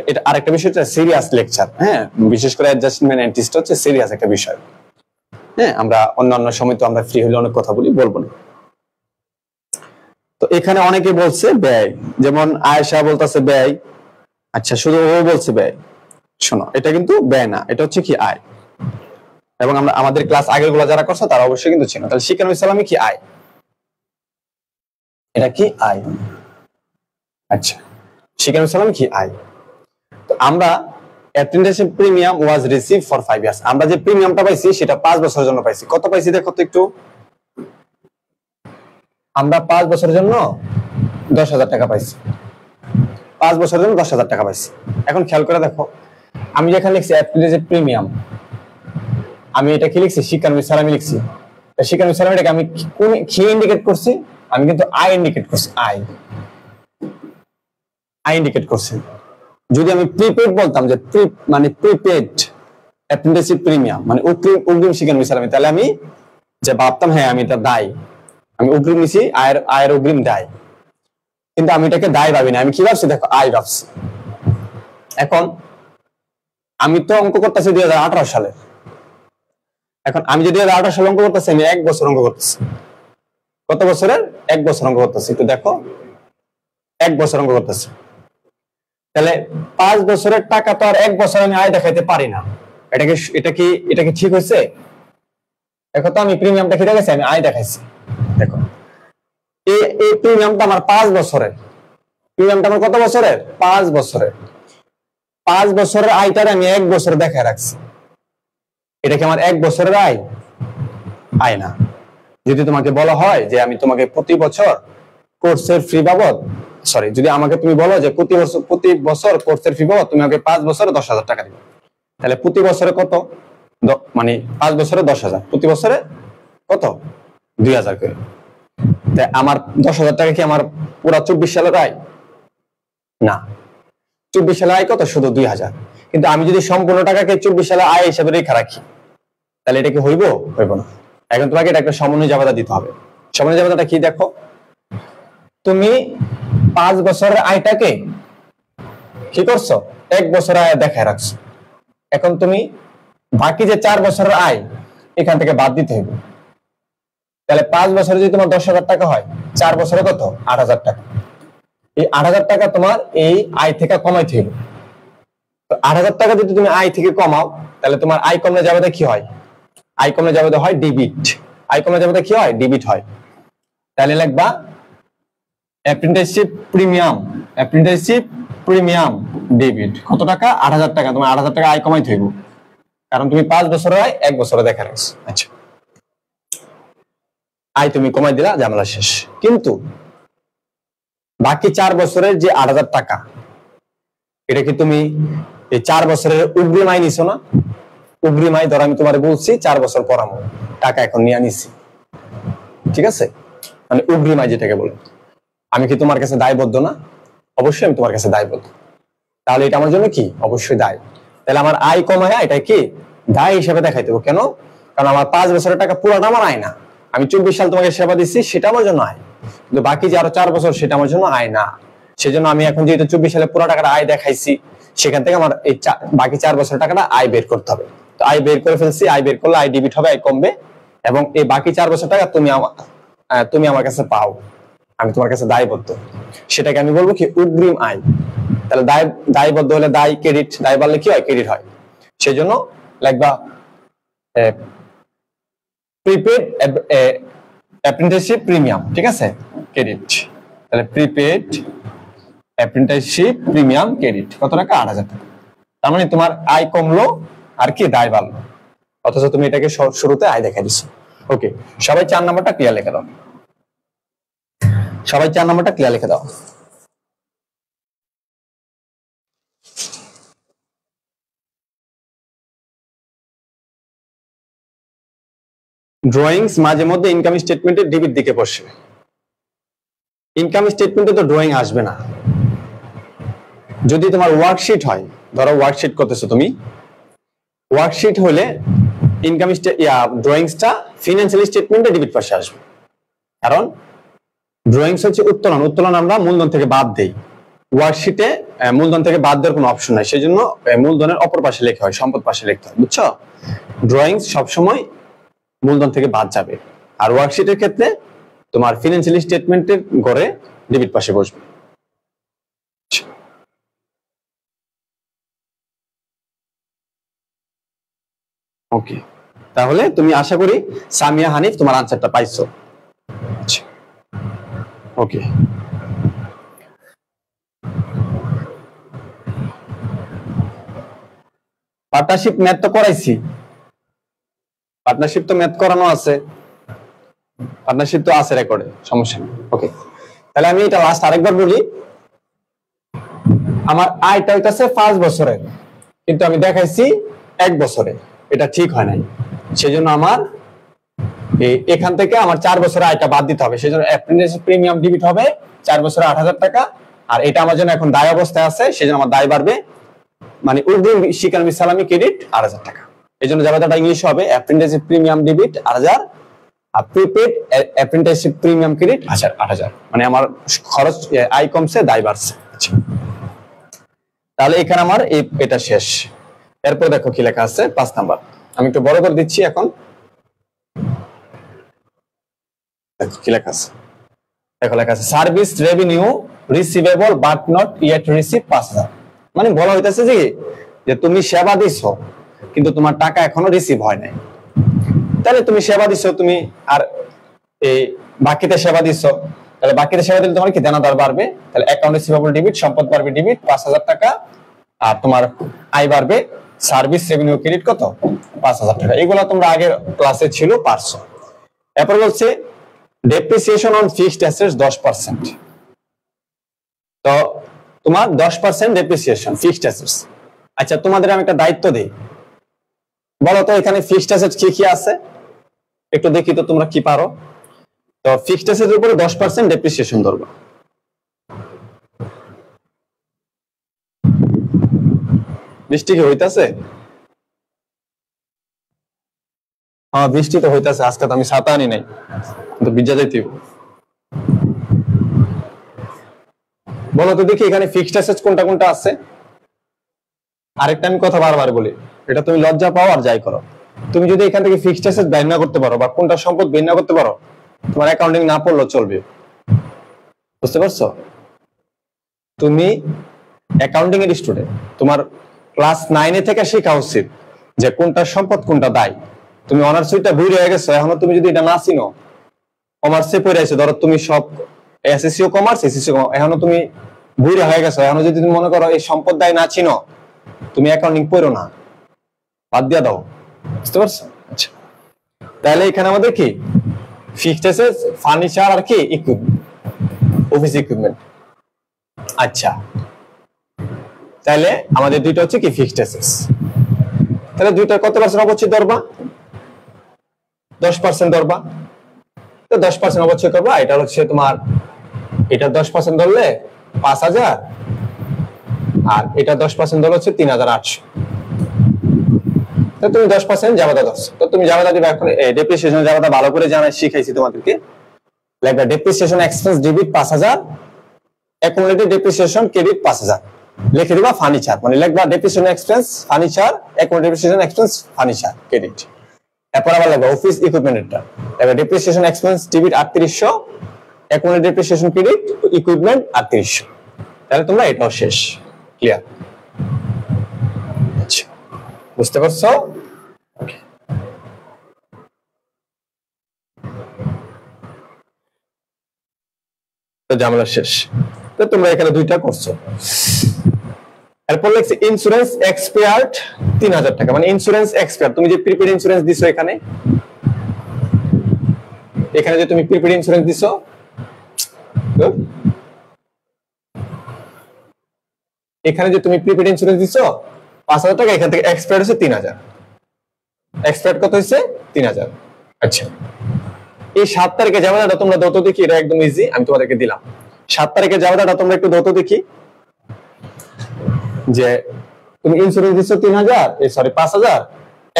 এটা আরেকটা বিষয় হচ্ছে সিরিয়াস লেকচার। হ্যাঁ, বিশেষ করে অ্যাডজাস্টমেন্ট এন্ড টেস্ট হচ্ছে সিরিয়াস একটা বিষয়। হ্যাঁ, আমরা অন্যান্য সময় তো আমরা ফ্রি হলে অনেক কথা বলি, বলবো না। তো এখানে অনেকে বলছে ব্যয়, যেমন আয়েশা বলতেছে ব্যয়। আচ্ছা, শুধু ও বলছে ব্যয়। শোনো, এটা কিন্তু ব্যয় না, এটা হচ্ছে কি আয়। এবং আমরা আমাদের ক্লাস আগের গুলো যারা করছো তারা অবশ্যই কিন্তু ছিল। তাহলে শিক্ষানবী সালামি কি আয়, এটা কি আয়। আচ্ছা, শিক্ষানবী সালামি কি আয়। তো আমরা attendance premium was receive for 5 years, আমরা যে প্রিমিয়ামটা পাইছি সেটা 5 বছরের জন্য পাইছি। কত পাইছি দেখো তো একটু, আমরা 5 বছরের জন্য 10,000 টাকা পাইছি, 5 বছরের জন্য 10,000 টাকা পাইছি। এখন খেয়াল করে দেখো, আমি যেখানে লিখছি অ্যাটেন্ডেন্স প্রিমিয়াম, আমি এটা কি লিখছি, শিক্ষানবী সালামি লিখছি। শিক্ষানবী সালামিটাকে আমি কোন কি ইন্ডিকেট করছি, আমি কিন্তু আই ইন্ডিকেট করছি, আই ইন্ডিকেট করছি। যদি আমি প্রিপেড বলতাম যে মানে প্রিপেড অ্যাটেন্ডেন্স প্রিমিয়াম মানে অগ্রিম শিক্ষানবী সালামি, তাহলে আমি যে ভাবতাম হ্যাঁ আমি এটা দায়, আমি অগ্রিম নিছি, আয়ের অগ্রিম দায়। কিন্তু আমি এটাকে দায় ভাবি না, আমি কি ভাবছি দেখো, আয় ভাবছি। এখন আমি তো অঙ্ক করতেছি 2018 সালে, এখন আমি যদি 2018 সালে অঙ্ক করতেছি, আমি 1 বছর অঙ্ক করতেছি। কত বছরের? 1 বছর অঙ্ক করতেছি। একটু দেখো, 1 বছর অঙ্ক করতেছি। তাহলে 5 বছরের টাকা তো আর 1 বছর আমি আয় দেখাইতে পারি না। এটা কি ঠিক হয়েছে? দেখো তো, আমি প্রিমিয়ামটা কি দেখাইছি, আমি আয় দেখাইছি। দেখো এই প্রিমিয়ামটা আমার 5 বছরের, প্রিমিয়ামটা আমার কত বছরের? 5 বছরের। 5 বছরের আয়টারে আমি 1 বছরে দেখায় রাখছি। এটা কি আমার 1 বছরের আয়? আয় না। যদি তোমাকে বলা হয় যে আমি তোমাকে প্রতি বছর কোর্সের ফি বাবদ, সরি, যদি আমাকে তুমি বলো যে প্রতি বছর কোর্সের ফি বাবদ তুমি আমাকে 5 বছরে 10,000 টাকা দিবে, তাহলে প্রতি বছরে কত? মানে 5 বছরে 10,000, প্রতি বছরে কত? 2,000 করে। আমার 10,000 টাকা কি আমার পুরা 24 সালের আয়? না, 24 সালের আয় কত? শুধু 2,000। কিন্তু আমি যদি সম্পূর্ণ টাকাকে 24 সালের আয় হিসাবে রেখে রাখি, তাহলে এটা কি হইব? হইব না। এখন তোমাকে এটা একটা সমন্বয় জাবেদা দিতে হবে। সমন্বয় জাবেদাটা কি দেখো, তুমি 5 বছরের আয়টাকে কি করছো? 1 বছরের আয় দেখায় রাখছো। এখন তুমি বাকি যে 4 বছরের আয় এখান থেকে বাদ দিতে হবে। তাহলে 5 বছরে যদি তোমার 10,000 টাকা হয়, 4 বছরে কত? 8,000 টাকা। এই 8,000 টাকা তোমার এই আয় থেকে কমাইতে হবে। তো 8,000 টাকা যদি তুমি আয় থেকে কমাও, তাহলে তোমার আয় কমলে যাবে কি হয়? আয় কমলে যাবে হয় ডিবিট। আয় কমলে যাবে কি হয়? ডিবিট হয়। তাহলে লিখবা অ্যাপ্রেন্টিসশিপ প্রিমিয়াম ডেবিট। কত টাকা? 8,000 টাকা। তোমার 8,000 টাকা আয় কমাইতে হইব, কারণ তুমি 5 বছরের আয় 1 বছরে দেখা রাখছো। আচ্ছা, আয় তুমি কমাই দিলা, ঝামেলা শেষ। কিন্তু বাকি 4 বছরের যে 8,000 টাকা, এটা কি তুমি এই 4 বছরের অগ্রিম আয় নিছো না? অগ্রিম আয় ধর আমি তোমার বলছি 4 বছর পরামো, টাকা এখন নিয়ে নিছি, ঠিক আছে? মানে অগ্রিম আয় যেটাকে বলে। আমি কি তোমার কাছে দায়বদ্ধ না? অবশ্যই আমি তোমার কাছে দায়বদ্ধ। তাহলে এটা আমার জন্য কি? অবশ্যই দায়। তাহলে আমার আয় কমায় এটা কি দায় হিসেবে দেখাই দেবো। কেন? কারণ আমার 5 বছরের টাকা পুরোটা আমার আয় না। আমি 24 সাল তোমাকে সেবা দিচ্ছি, সেটা আমার জন্য আয়, কিন্তু বাকি যে আরো 4 বছর সেটা আমার জন্য আয় না। সেজন্য আমি এখন যেহেতু 24 সালে পুরো টাকাটা আয় দেখাইছি, সেখান থেকে আমার এই বাকি 4 বছরের টাকাটা আয় বের করতে হবে। তো আয় বের করে ফেলছি, আয় বের করলে আয় ডেবিট হবে, আয় কমবে, এবং এই বাকি 4 বছর টাকা তুমি আমার কাছে পাও, আমি তোমার কাছে দায়বদ্ধ। সেটাকে আমি বলবো কি? অগ্রিম আয়। তাহলে দায়বদ্ধ হলে দায় ক্রেডিট, দায় বাড়লে কি হয়? ক্রেডিট হয়। সেই জন্য লিখবা প্রিপেড অ্যাপ্রেন্টিসশিপ প্রিমিয়াম, ঠিক আছে, ক্রেডিট। তাহলে প্রিপেড অ্যাপ্রেন্টিসশিপ প্রিমিয়াম ক্রেডিট কত টাকা? 8,000 টাকা। তার মানে তোমার আয় কমলো আর কি দায় বাড়লো, অথচ তুমি এটাকে শুরুতে আয় দেখা দিচ্ছ। ওকে, সবাই 4 নম্বরটা ক্লিয়ার লিখে দাও। সবাই 4 নম্বরটা ক্লিয়ার লিখে দাও। ড্রয়িংস মাঝে মধ্যে ইনকাম স্টেটমেন্টের ডেবিট দিকে বসে। ইনকাম স্টেটমেন্টে তো ড্রয়িং আসবে না। যদি তোমার ওয়ার্কশিট হয়, ধরো ওয়ার্কশিট করতেছো তুমি, ওয়ার্কশিট হলে ইনকাম ড্রয়িংসটা ফিনান্সিয়াল স্টেটমেন্টে ডেবিট পাশে আসবে। কারণ ড্রয়িংস হচ্ছে উত্তোলন, উত্তোলন আমরা মূলধন থেকে বাদ দেই। ওয়ার্কশিটে মূলধন থেকে বাদ দেওয়ার কোনো অপশন নাই, সেই জন্য মূলধনের অপর পাশে লেখা হয়, সম্পদ পাশে লিখতে হয়, বুঝছো? ড্রয়িংস সবসময় মূলধন থেকে বাদ যাবে। আর ওয়ার্কশিটের ক্ষেত্রে তোমার ফিনান্সিয়াল স্টেটমেন্টের ঘরে ডেবিট পাশে বসবে। ওকে, তাহলে তুমি আশা করি সামিয়া হানিফ তোমার আনসারটা পাইছো। ওকে, পার্টনারশিপ ম্যাথ তো করাইছি, পার্টনারশিপ তো ম্যাথ করানো আছে, পার্টনারশিপ তো আছে রেকর্ডে, সমস্যা নেই। ওকে, তাহলে আমি এটা লাস্ট আরেকবার বলি। আমার আয়টা হইতাছে 5 বছরের, কিন্তু আমি দেখাইছি 1 বছরে, এটা ঠিক হয় নাই। সেজন্য আমার এখান থেকে আমার 4 বছরের আয়টা বাদ দিতে হবে। সেজন্য অ্যাপ্রেন্টিসশিপ প্রিমিয়াম ডিবিট হবে 4 বছরে 8,000 টাকা। আর এটা আমার জন্য এখন দায় অবস্থায় আছে, সেজন্য আমার দায় বাড়বে, মানে উর্দু শিকার সালামি ক্রেডিট 8,000 টাকা। এই জন্য জাবেদাটা ইংলিশ হবে অ্যাপ্রেন্টিসশিপ প্রিমিয়াম ডিবিট 8,000 আর প্রিপেড অ্যাপ্রেন্টিসশিপ প্রিমিয়াম ক্রেডিট 8,000। মানে আমার খরচ আয় কমছে, দায় বাড়ছে। তাহলে এখানে আমার এটা শেষ। এরপর দেখো কি লেখা আছে 5 নাম্বার, আমি একটু বড় করে দিচ্ছি। এখন দেখো কি লেখা আছে, দেখো লেখা আছে service revenue receivable but not yet receive 5,000। মানে বলা হইতাছে যে তুমি সেবা দিছো কিন্তু তোমার টাকা এখনো রিসিভ হয় নাই। তাহলে তুমি সেবা দিছো, তুমি আর এই বাকিতে সেবা দিছো, তাহলে বাকিতে সেবা দিলে তোমার কি দেনাদার বাড়বে। তাহলে অ্যাকাউন্ট রিসিভেবল ডিবিট, সম্পদ বাড়বে ডিবিট 5,000 টাকা, আর তোমার আয় বাড়বে সার্ভিস রেভিনিউ ক্রেডিট কত 5,000 টাকা। এগুলো তোমরা আগের ক্লাসে ছিল পারছো। এরপর বলছে ডেপ্রিসিয়েশন অন ফিক্সড অ্যাসেটস 10%। তো তোমার 10% ডেপ্রিসিয়েশন ফিক্সড অ্যাসেটস। আচ্ছা, তোমাদের আমি একটা দায়িত্ব দিই, বলো তো এখানে ফিক্সড অ্যাসেট কি কি আছে, একটু দেখি তো তোমরা কি পারো। তো ফিক্সড অ্যাসেটের উপরে 10% ডেপ্রিসিয়েশন ধরবা। বৃষ্টি কি হইতাছে? হ্যাঁ, বৃষ্টি তো হইতাছে। আজকে তো আমি ছাতা আনি নাই, কিন্তু ভিজা যাইতে। বলো তো দেখি এখানে ফিক্সড অ্যাসেট কোনটা কোনটা আছে। আরেকটা আমি কথা বারবার বলি, এটা তুমি লজ্জা পাও আর যাই করো, তুমি যদি এখান থেকে ফিক্সড অ্যাসেট বের না করতে পারো বা কোনটা সম্পদ বের না করতে পারো, তোমার অ্যাকাউন্টিং না পড়লেও চলবে। বুঝতে পারছো? তুমি অ্যাকাউন্টিং এর স্টুডেন্ট, তোমার ক্লাস 9 থেকে শেখা উচিত যে কোনটা সম্পদ কোনটা দায়। তুমি অনার্স সুইটা ভুল হয়ে গেছো, এখনো তুমি যদি এটা না চিনো, কমার্সে পড়ে আছো, ধরো তুমি সব এসএসসি ও কমার্স, এসএসসি এখনো তুমি ভুল হয়ে গেছো, এখনো যদি তুমি মনে করো এই সম্পদ দায় না চিনো, তুমি অ্যাকাউন্টিং পড়ো না, বাদ দিয়ে দাও। বুঝতে পারছো? আচ্ছা, তাহলে এখানে আমাদের কি ফিক্সড অ্যাসেট, ফার্নিচার আর কি ইকুইপমেন্ট, অফিস ইকুইপমেন্ট। আচ্ছা, তাহলে আমাদের দুইটা হচ্ছে কি ফিক্সড অ্যাসেটস। তাহলে দুইটার কত পার্সেন্ট অবশ্যই ধরবা? 10% ধরবা। তো 10% অবশ্যই করবা। এটা হচ্ছে তোমার, এটা 10% ধরলে 5,000, আর এটা 10% ধরলে হচ্ছে 3,800। তো তুমি 10% জাবেদা ধরছো। তো তুমি জাবেদা দিবা। এখন ডেপ্রিসিয়েশন জাবেদা ভালো করে জানাই শিখাইছি তোমাদেরকে। লাগবে depreciation expense debit 5,000, accumulated depreciation credit 5,000। লিখে দিবা ফার্নিচার, মানে লিখবা depreciation expense furniture, account depreciation expense furniture credit. এরপর আবার লিখবা অফিস ইকুইপমেন্টটা, এবার depreciation expense debit 3,800, account depreciation credit equipment 3,800। তাহলে তোমরা এটাও শেষ। ক্লিয়ার? আচ্ছা, বুঝতে পারছো? ওকে, তো ঝামেলা শেষ। তো তোমরা এখানে দুইটা করছো। এরপর লিখছে ইন্স্যুরেন্স এক্সপায়ার্ড 3,000 টাকা, মানে ইন্স্যুরেন্স এক্সপায়ার, তুমি যে প্রিপেড ইন্স্যুরেন্স দিছো এখানে, এখানে যে তুমি প্রিপেড ইন্স্যুরেন্স দিছো, এখানে যে তুমি প্রিপেড ইন্স্যুরেন্স দিছো 5,000 টাকা, এখান থেকে এক্সপায়ার্ড হচ্ছে 3,000। এক্সপায়ার্ড কত হচ্ছে? 3,000। আচ্ছা, এই 7 তারিখে জাবেদাটা তোমরা দত দেখি, এটা একদম ইজি, আমি তোমাদেরকে দিলাম। 7 তারিখে জাবেদাটা তোমরা একটু দত দেখি, যে তুমি ইন্স্যুরেন্স দিচ্ছ 5,000,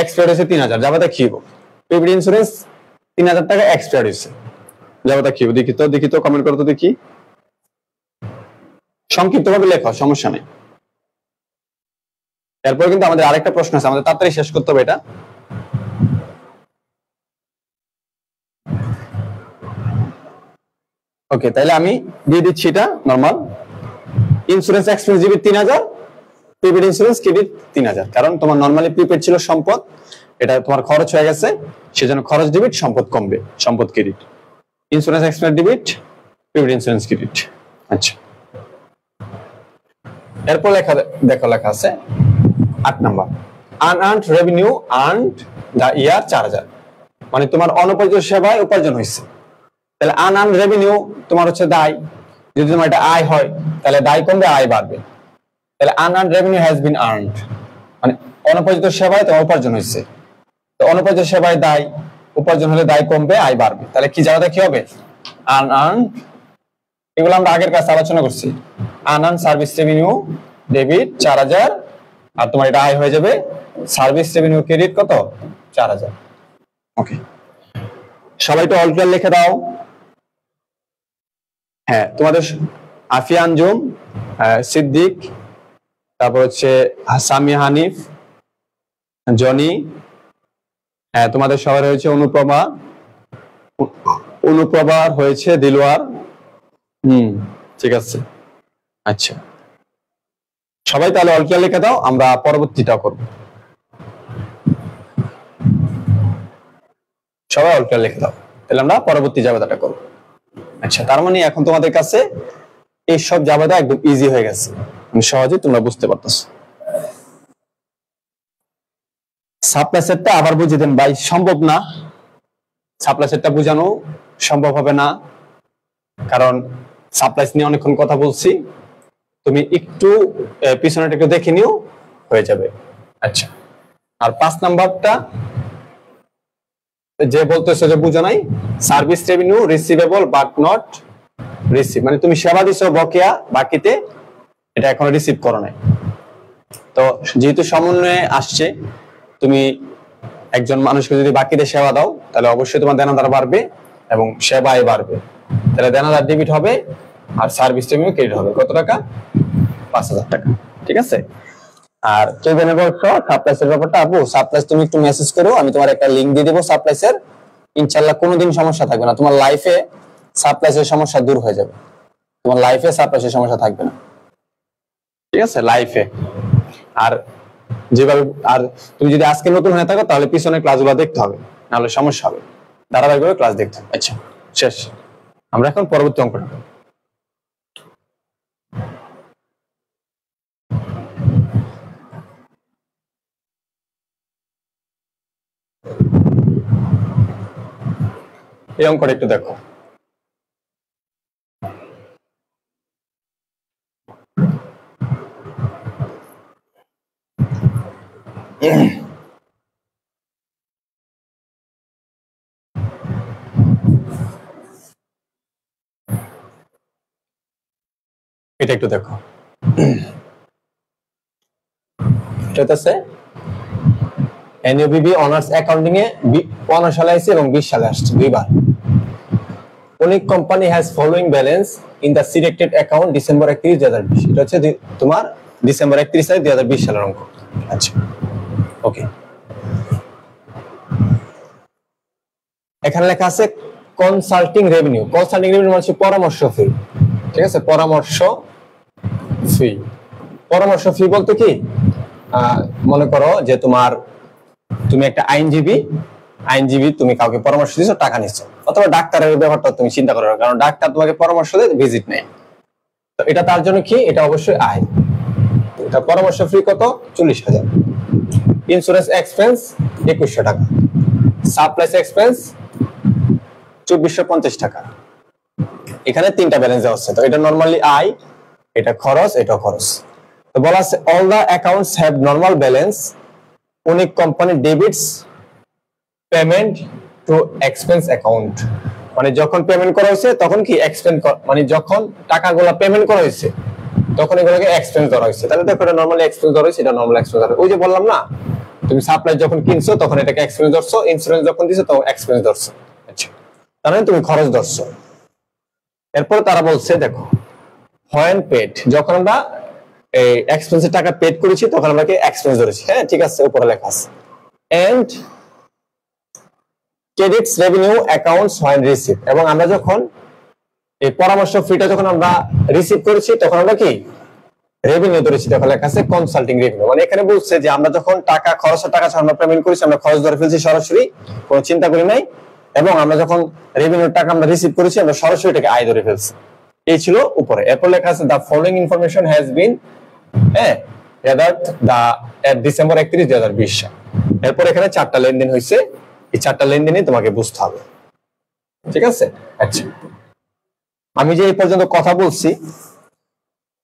এক্সপায়ার্ড হয়েছে 3,000, জাবেদা কি হবে? প্রিপেড ইন্স্যুরেন্স 3,000 টাকা এক্সপায়ার্ড হয়েছে, জাবেদা কি হবে? দেখি তো কমেন্ট করো তো দেখি। সংক্ষিপ্ত ভাবে লেখো, সমস্যা নেই। এরপর কিন্তু আমাদের আরেকটা প্রশ্ন আছে, আমাদের তাড়াতাড়ি শেষ করতে হবে এটা। ওকে, তাহলে আমি দিয়ে দিচ্ছি এটা normal. Insurance expense debit 3,000, prepaid insurance credit 3,000। কারণ তোমার নরমালি প্রিপেড ছিল সম্পদ, এটা তোমার খরচ হয়ে গেছে, সেজন্য খরচ ডেবিট, সম্পদ কমবে, সম্পদ credit. Insurance expense debit, prepaid insurance credit. আচ্ছা, এরপর লেখা আছে 8 number, unearned revenue earned the year 4000, মানে তোমার অনুপযোজ্য সেবায় উপার্জন হয়েছে। তাহলে আনআর্নড রেভিনিউ তোমার হচ্ছে দায়, যদি তোমার এটা আয় হয় তাহলে দায় কমবে, আয় বাড়বে। তাহলে unearned revenue has been earned, মানে অনুপযোজ্য সেবায় তোমার উপার্জন হয়েছে। তো অনুপযোজ্য সেবায় দায়, উপার্জন হলে দায় কমবে, আয় বাড়বে। তাহলে কি জায়গাটা কি হবে? আনআর্নড, এগুলো আমরা আগের কাছে আলোচনা করছি। আনআর্নড সার্ভিস রেভিনিউ ডেবিট 4000, আর তোমার এটা আয় হয়ে যাবে সার্ভিস রেভিনিউ ক্রেডিট কত? 4000। ওকে, সবাই তো অল ক্লিয়ার লিখে দাও। হ্যাঁ, তোমাদের আফিয়া আঞ্জুম, সিদ্দিক, তারপর হচ্ছে সামিয়া হানিফ, জনি, হ্যাঁ তোমাদের সবার হয়েছে অনুপ্রভা হয়েছে দিলওয়ার। ঠিক আছে। আচ্ছা, সবাই তাহলে অল ক্লিয়ার লিখে দাও, আমরা পরবর্তীটা করব। সবাই অল ক্লিয়ার লিখে দাও, তাহলে আমরা পরবর্তী জাবেদাটা করব। আচ্ছা, তার মানে এখন তোমাদের কাছে এই সব জাবেদা একদম ইজি হয়ে গেছে, সহজে তোমরা বুঝতে পারতেছো। সাপ্লাই সেটটা আবার বুঝিয়ে দেন ভাই, সম্ভব না, সাপ্লাই সেটটা বোঝানো সম্ভব হবে না, কারণ সাপ্লাইস নিয়ে অনেকক্ষণ কথা বলছি। তুমি একটু পিছনেটা একটু দেখে নিও, হয়ে যাবে। আচ্ছা, আর 5 নাম্বারটা যে বলতেছো যে বুঝো নাই, service revenue receivable but not receive, মানে তুমি সেবা দিছো বকেয়া বাকিতে, এটা এখনো রিসিভ করো নাই। তো যেহেতু সমন্বয়ে আসছে, তুমি একজন মানুষকে যদি বাকিতে সেবা দাও তাহলে অবশ্যই তোমার দেনাদার বাড়বে এবং সেবায় বাড়বে। তাহলে দেনাদার ডেবিট হবে আর সার্ভিস রেভিনিউ ক্রেডিট হবে। কত টাকা? 5000 টাকা। ঠিক আছে। আর কেউ জেনে বলছো সাপ্লাইসের ব্যাপারটা, আপু সাপ্লাইস তুমি একটু মেসেজ করো, আমি তোমার একটা লিংক দিয়ে দেবো সাপ্লাইসের, ইনশাআল্লাহ কোনোদিন সমস্যা থাকবে না, তোমার লাইফে সাপ্লাইসের সমস্যা দূর হয়ে যাবে, তোমার লাইফে সাপ্লাইসের সমস্যা থাকবে না। ঠিক আছে, লাইফে। আর যেভাবে, আর তুমি যদি আজকে নতুন হয়ে থাকো তাহলে পিছনের ক্লাসগুলো দেখতে হবে, নাহলে সমস্যা হবে, ধারাবাহিকভাবে ক্লাস দেখতে হবে। আচ্ছা, শেষ। আমরা এখন পরবর্তী অঙ্কটা করব। এই অঙ্কটা একটু দেখো। এটা একটু দেখো, এটা আছে এনইউবিবি অনার্স অ্যাকাউন্টিং এ 15 সালে আসছে এবং 20 সালে আসছে দুইবার। অনেক company has following balance in the selected account December 31, 2020। এটা হচ্ছে তোমার ডিসেম্বর 31 তারিখ 2020 সালের অঙ্ক। আচ্ছা, ওকে। এখানে লেখা আছে কনসাল্টিং রেভিনিউ। কনসাল্টিং রেভিনিউ মানে হচ্ছে পরামর্শ ফি। ঠিক আছে, পরামর্শ ফি। পরামর্শ ফি বলতে কি, মনে করো যে তুমি একটা আইনজীবী তুমি কাউকে পরামর্শ দিছো, টাকা নিচ্ছ, অথবা ডাক্তারের ব্যাপারটা তুমি চিন্তা করো, কারণ ডাক্তার তোমাকে পরামর্শ দেয়, ভিজিট নেয়, তো এটা তার জন্য কি, এটা অবশ্যই আয়। এটা পরামর্শ ফি কত? 40,000। ইন্স্যুরেন্স এক্সপেন্স 2100 টাকা। সাপ্লাইস এক্সপেন্স 2450 টাকা। এখানে 3টা ব্যালেন্স দেওয়া হচ্ছে, তো এটা নরমালি আয়, এটা খরচ, এটা খরচ। তো বলা আছে all the accounts have normal balance, অনেক company debits payment to expense account, মানে যখন পেমেন্ট করা হয়েছে তখন কি এক্সপেন্স, মানে যখন টাকাগুলো পেমেন্ট করা হয়েছে তখন এগুলোকে এক্সপেন্স করা হয়েছে। তাহলে দেখো এটা নরমালি এক্সপেন্স করা হয়েছে, এটা নরমাল এক্সপেন্স করা। ওই যে বললাম না, তুমি সাপ্লাই যখন কিনছো তখন এটাকে এক্সপেন্স ধরছো, ইন্স্যুরেন্স যখন দিছো তখন এক্সপেন্স ধরছো। আচ্ছা, তার মানে তুমি খরচ ধরছো। এরপর তারা বলছে দেখো হোয়েন পেড, যখন আমরা এই এক্সপেন্সের টাকা পেড করেছি তখন আমরা কি এক্সপেন্স ধরেছি। হ্যাঁ, ঠিক আছে, উপরে লেখা আছে and credits revenue accounts when receive, এবং আমরা যখন এই পরামর্শ ফিটা যখন আমরা রিসিভ করেছি তখন আমরা কি রেভিনিউ ধরেছি, দেখো লেখা আছে কনসাল্টিং রেভিনিউ, মানে এখানে বলছে যে আমরা যখন টাকা খরচের টাকা আমরা পেমেন্ট করেছি, আমরা খরচ ধরে ফেলছি সরাসরি, কোনো চিন্তা করি নাই, এবং আমরা যখন রেভিনিউর টাকা আমরা রিসিভ করেছি আমরা সরাসরি এটাকে আয় ধরে ফেলছি। এই ছিল উপরে। এরপর লেখা আছে the following information has been December 31, 2020 সাল। এরপর এখানে 4টা লেনদেন হয়েছে, এই 4টা লেনদেনই তোমাকে বুঝতে হবে, ঠিক আছে? আচ্ছা, আমি যে এই পর্যন্ত কথা বলছি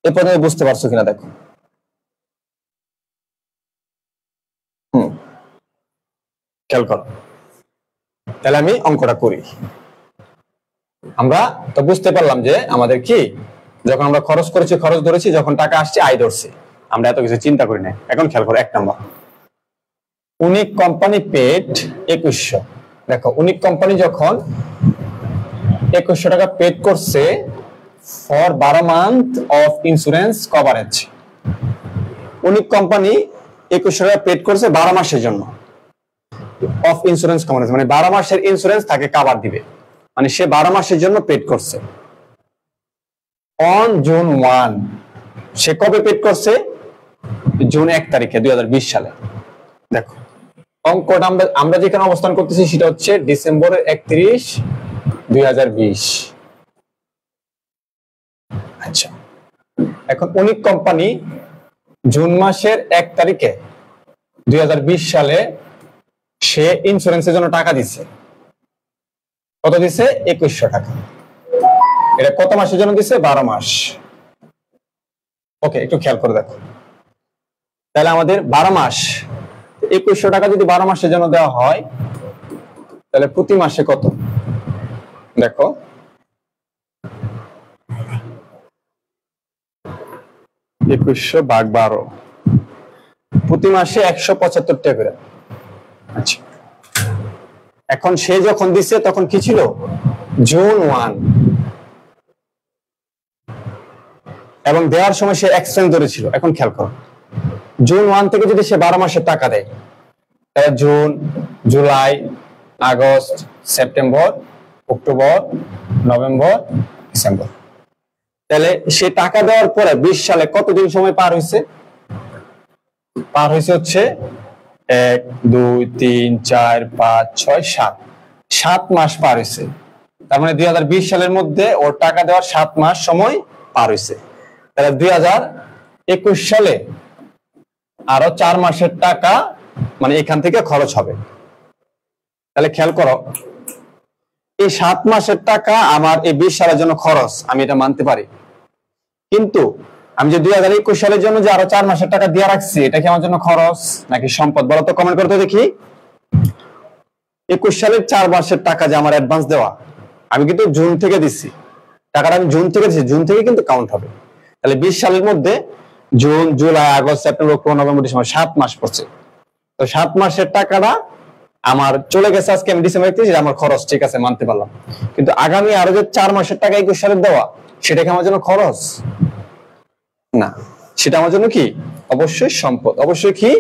এ পর্যন্ত বুঝতে পারছো কিনা দেখো। খেয়াল করো, তাহলে আমি অঙ্কটা করি। আমরা তো বুঝতে পারলাম যে আমাদের কি, যখন আমরা খরচ করেছি খরচ ধরেছি, যখন টাকা আসছে আয় ধরছি, আমরা এত কিছু চিন্তা করি না। এখন খেয়াল করো 1 নম্বর, উনিক কোম্পানি পেড 2100। দেখো উনিক কোম্পানি যখন 2100 টাকা পেড করছে for 12 month of insurance coverage. উনিক কোম্পানি 2100 টাকা পেড করছে 12 মাসের জন্য অফ ইন্স্যুরেন্স কভারেজ, মানে 12 মাসের ইন্স্যুরেন্স তাকে কভার দিবে, মানে সে 12 মাসের জন্য পেড করছে। অন জুন 1, সে কবে পেড করছে? জুন 1 তারিখে 2020 সালে। দেখো অঙ্কটা আমরা যেখানে অবস্থান করতেছি সেটা হচ্ছে ডিসেম্বরের 31, 2020। আচ্ছা, এখন উনিক কোম্পানি জুন মাসের 1 তারিখে 2020 সালে সে ইন্স্যুরেন্সের জন্য টাকা দিছে। কত দিছে? 2100 টাকা। এটা কত মাসের জন্য দিছে? 12 মাস। ওকে, একটু খেয়াল করে দেখো, তাহলে আমাদের 12 মাস 2100 টাকা যদি 12 মাসের জন্য দেওয়া হয়, তাহলে প্রতি মাসে কত? দেখো 2100 ভাগ 12, প্রতি মাসে 175 টাকা করে। আচ্ছা, এখন সে যখন দিছে তখন কি ছিল? জুন 1, এবং দেওয়ার সময় সে এক্সচেঞ্জ ধরেছিল। এখন খেয়াল করো, জুন 1 থেকে যদি সে 12 মাসের টাকা দেয়, তাহলে June, July, August, September, October, November, December, তাহলে সে টাকা দেওয়ার পরে 20 সালে কতদিন সময় পার হয়েছে? পার হয়েছে হচ্ছে 1, 2, 3, 4, 5, 6, 7 মাস পার হয়েছে। তার মানে 2020 সালের মধ্যে ওর টাকা দেওয়ার 7 মাস সময় পার হয়েছে। তাহলে 2021 সালে আরো 4 মাসের টাকা মানে এখান থেকে খরচ হবে। তাহলে খেয়াল করো, এই 7 মাসের টাকা আমার এই 20 সালের জন্য খরচ, আমি এটা মানতে পারি। কিন্তু আমি যে 2021 সালের জন্য যে আরো 4 মাসের টাকা দিয়ে রাখছি, এটা কি আমার জন্য খরচ নাকি সম্পদ? বলো তো, কমেন্ট করতে দেখি। 21 সালের 4 মাসের টাকা যে আমার অ্যাডভান্স দেওয়া, আমি কিন্তু জুন থেকে দিচ্ছি টাকাটা, আমি জুন থেকে দিচ্ছি, জুন থেকে কিন্তু কাউন্ট হবে। তাহলে 20 সালের মধ্যে June, July, August, September, October, November, December 7 মাস পড়ছে। তো 7 মাসের টাকাটা আমার চলে গেছে আজকে, আমি ডিসেম্বর 31 আমার খরচ, ঠিক আছে মানতে পারলাম। কিন্তু আগামী আরো যে 4 মাসের টাকা 21 সালের দেওয়া, সেটা কি আমার জন্য খরচ? না, সেটা আমার জন্য কি? অবশ্যই সম্পদ। অবশ্যই কি?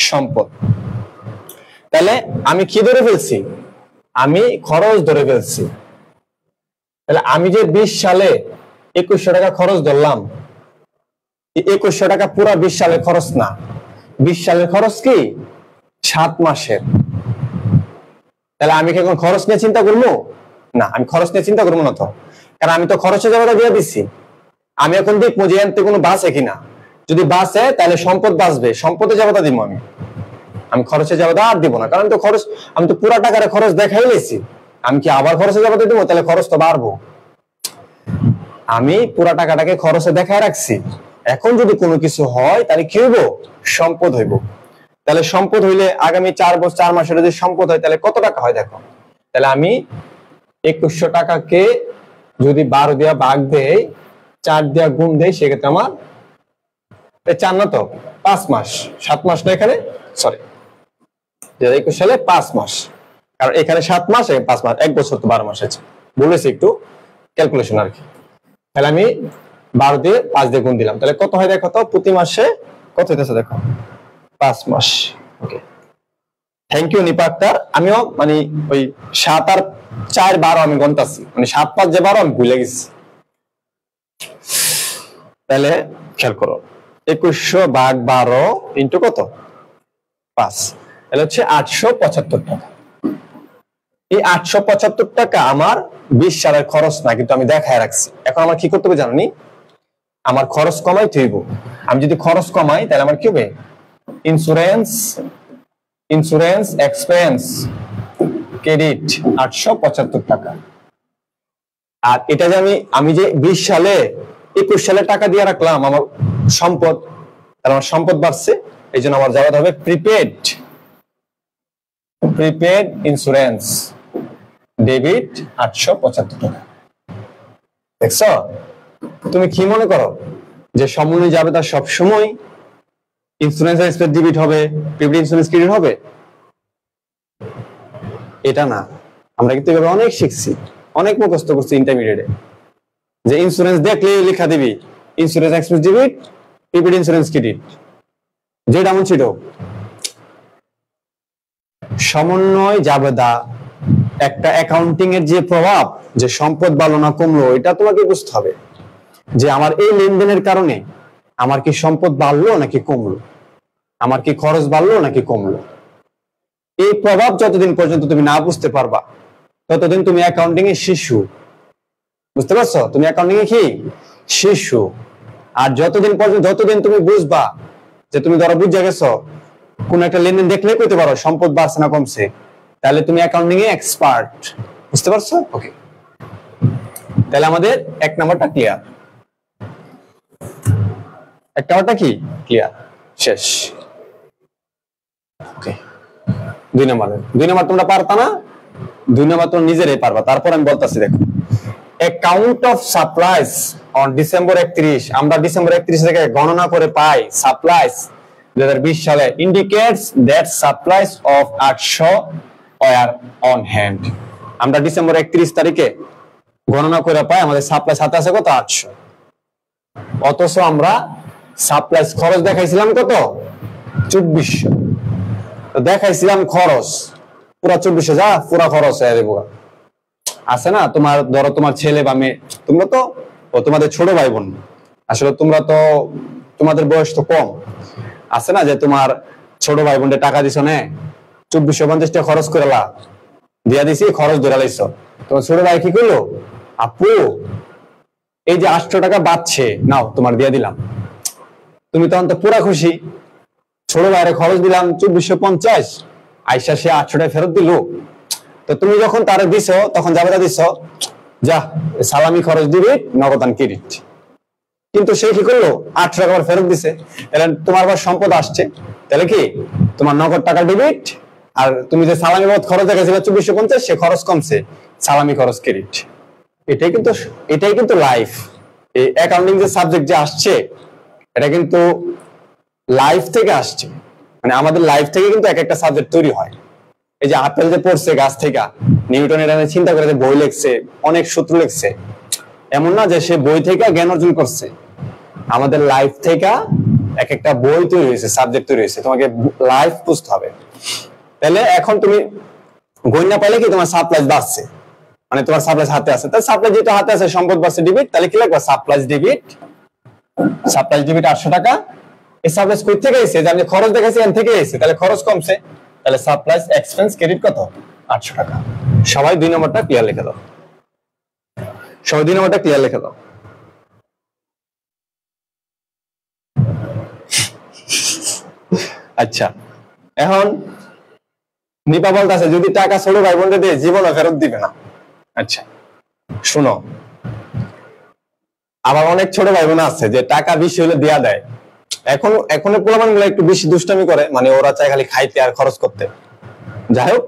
সম্পদ। তাহলে আমি কি ধরে ফেলছি? আমি খরচ ধরে ফেলছি। তাহলে আমি যে 20 সালে 2100 টাকা খরচ ধরলাম, 2100 টাকা পুরো 20 সালের খরচ না। 20 সালের খরচ কি? 7 মাসের। তাহলে আমি কি এখন খরচ নিয়ে চিন্তা করবো? না, আমি খরচ নিয়ে চিন্তা করবো না তো, কারণ আমি তো খরচের জায়গাটা দিয়ে দিচ্ছি। আমি এখন দেখবো যে এনতে কোনো বাঁচে কিনা। যদি বাঁচে তাহলে সম্পদ বাঁচবে, সম্পদের জায়গাটা দিব আমি খরচের জায়গাটা আর দিব না, কারণ তো খরচ, আমি তো পুরা টাকার খরচ দেখাই লেছি। আমি কি আবার খরচের জায়গাটা দিব? তাহলে খরচ তো বাড়বো। আমি পুরা টাকাটাকে খরচে দেখায় রাখছি। এখন যদি কোনো কিছু হয় তাহলে কি হইব? সম্পদ হইব। তাহলে সম্পদ হইলে আগামী 4 মাসের যদি সম্পদ হয় তাহলে কত টাকা হয় দেখো। তাহলে আমি 2100 টাকাকে যদি 12 দিয়া ভাগ দেই, 4 দিয়া গুণ দেই, সেক্ষেত্রে আমার 4 না তো 5 মাস, 7 মাস না এখানে, সরি 2021 সালে 5 মাস, কারণ এখানে 7 মাস, 5 মাস, 1 বছর তো 12 মাস আছে, বলেছি একটু ক্যালকুলেশন আর কি। তাহলে আমি 12 দিয়ে 5 দিয়ে গুণ দিলাম, তাহলে কত হয় দেখো তো, প্রতি মাসে কত হইতেছে দেখো, 5 মাস। ওকে, থ্যাংক ইউ নিপাক্তার। আমিও মানে ওই 7 আর 4 12 আমি গণতাছি, মানে 7 5 যে 12 আমি ভুলে গেছি। তাহলে খেয়াল করো, 2100 ভাগ 12 ইন্টু কত 5, তাহলে হচ্ছে 875 টাকা। এই 875 টাকা আমার 20 সালের খরচ না, কিন্তু আমি দেখায় রাখছি। এখন আমার কি করতে হবে জানি, আমার খরচ কমাইতে হইব। আমি যদি খরচ কমাই তাহলে আমার কি হবে, ইন্স্যুরেন্স এক্সপেন্স ক্রেডিট 875 টাকা। আর এটা যে আমি যে 20 সালে 21 সালে টাকা দিয়ে রাখলাম আমার সম্পদ, তাহলে আমার সম্পদ বাড়ছে, এই জন্য আমার যাওয়া হবে প্রিপেড ইন্স্যুরেন্স ডেবিট 875 টাকা। দেখছো, তুমি কি মনে করো যে সমন্বয় যাবে তার সবসময় ইন্স্যুরেন্স এক্সপেন্স ডেবিট হবে, প্রিপেড ইন্স্যুরেন্স ক্রেডিট হবে? এটা না। আমরা কিন্তু এভাবে অনেক শিখছি, অনেক মুখস্থ করছি ইন্টারমিডিয়েটে, যে ইন্স্যুরেন্স দেখলে লেখা দিবি insurance expense debit, prepaid insurance credit, যেটা এমন ছিল। সমন্বয় জাবেদা একটা অ্যাকাউন্টিং এর যে প্রভাব, যে সম্পদ বাড়লো না কমলো, এটা তোমাকে বুঝতে হবে যে আমার এই লেনদেনের কারণে আমার কি সম্পদ বাড়লো নাকি কমলো, আমার কি খরচ বাড়লো নাকি কমলো। এই প্রভাব যতদিন পর্যন্ত তুমি না বুঝতে পারবা ততদিন তুমি অ্যাকাউন্টিং এর শিশু। বুঝতে পারছো, তুমি অ্যাকাউন্টিং এ কি শিশু। আর যতদিন তুমি বুঝবা, যে তুমি ধরো বুঝে গেছো কোন একটা লেনদেন দেখলেই কইতে পারো সম্পদ বাড়ছে না কমছে, তাহলে তুমি অ্যাকাউন্টিং এ এক্সপার্ট। বুঝতে পারছো? ওকে, তাহলে আমাদের 1 নাম্বারটা ক্লিয়ার। 1 নাম্বারটা কি ক্লিয়ার, শেষ। ওকে, 2 নাম্বার তোমরা পারতা না, 2 নাম্বার তোমরা নিজেরাই পারবা। তারপর আমি বলতাছি, দেখো, account of supplies on December 31, আমরা ডিসেম্বর 31 থেকে গণনা করে পাই সাপ্লাইজ 2020 সালে indicates that supplies of 800 were on hand. আমরা ডিসেম্বর 31 তারিখে গণনা করে পাই আমাদের সাপ্লাইজ হাতে আছে কত 800, অথচ আমরা সাপ্লাইজ খরচ দেখাইছিলাম কত 2400। তো দেখাইছিলাম খরচ পুরা 2400, যা পুরা খরচ হয়ে যাবে। আছে না, তোমার ধরো তোমার ছেলে বা মেয়ে, তোমরা তো তোমাদের ছোট ভাই বোন, আসলে তোমরা তো তোমাদের বয়স তো কম, আছে না যে তোমার ছোট ভাই বোনদের টাকা দিছো, না 2450 টাকা খরচ করে দিয়া দিছি, খরচ ধরে লাইছো। তোমার ছোট ভাই কি করলো, আপু এই যে 800 টাকা বাঁচছে, নাও তোমার দিয়া দিলাম। তুমি তখন তো পুরা খুশি, ছোট ভাইয়ের খরচ দিলাম 2450, আইসা সে 800 টাকা ফেরত দিল। তো তুমি যখন তারে দিছো তখন জাবেদা দিছো, যা সালামি খরচ দিবি নগদান ক্রেডিট, কিন্তু সে কি করলো 800 টাকা ফেরত দিছে। তাহলে তোমার আবার সম্পদ আসছে, তাহলে কি তোমার নগদ টাকা ডেবিট, আর তুমি যে সালামি বাবদ খরচ দেখাইছিলে 2450, সে খরচ কমছে, সালামি খরচ ক্রেডিট। এটাই কিন্তু লাইফ। এই অ্যাকাউন্টিং যে সাবজেক্ট যে আসছে, এটা কিন্তু লাইফ থেকে আসছে, মানে আমাদের লাইফ থেকে কিন্তু এক একটা সাবজেক্ট তৈরি হয়। এই যে আপেল যে পড়ছে গাছ থেকে, নিউটন এটা চিন্তা করে যে বই লিখছে, অনেক সূত্র লিখছে, এমন না যে সে বই থেকে জ্ঞান অর্জন করছে। আমাদের লাইফ থেকে এক একটা বই তৈরি হয়েছে, সাবজেক্ট তৈরি হয়েছে, তোমাকে লাইফ বুঝতে হবে। তাহলে এখন তুমি গণনা পাইলে কি তোমার সাপ্লাইজ বাড়ছে, মানে তোমার সাপ্লাইজ হাতে আছে, তাহলে সাপ্লাইজ যেটা হাতে আছে সম্পদ বাড়ছে ডেবিট, তাহলে কি লাগবে সাপ্লাইজ ডেবিট 800 টাকা। এই সাপ্লাইজ কই থেকে এসেছে, যে আমি খরচ দেখাইছি এখান থেকে এসেছে, তাহলে খরচ কমছে, তাহলে সাপ্লাইজ এক্সপেন্স ক্রেডিট কত 800 টাকা। সবাই 2 নম্বরটা ক্লিয়ার লিখে দাও, সবাই 2 নম্বরটা ক্লিয়ার লিখে দাও। আচ্ছা, এখন নিপা বলতেছে যদি টাকা ছোট ভাই বোনদের দিয়ে জীবনে ফেরত দিবে না। আচ্ছা শুনো, আবার অনেক ছোট ভাই বোন আছে যে টাকা বেশি হলে দেয়া দেয়। এখন পোলাপান গুলো একটু বেশি দুষ্টামি করে, মানে ওরা চায় খালি খাইতে আর খরচ করতে। যাই হোক,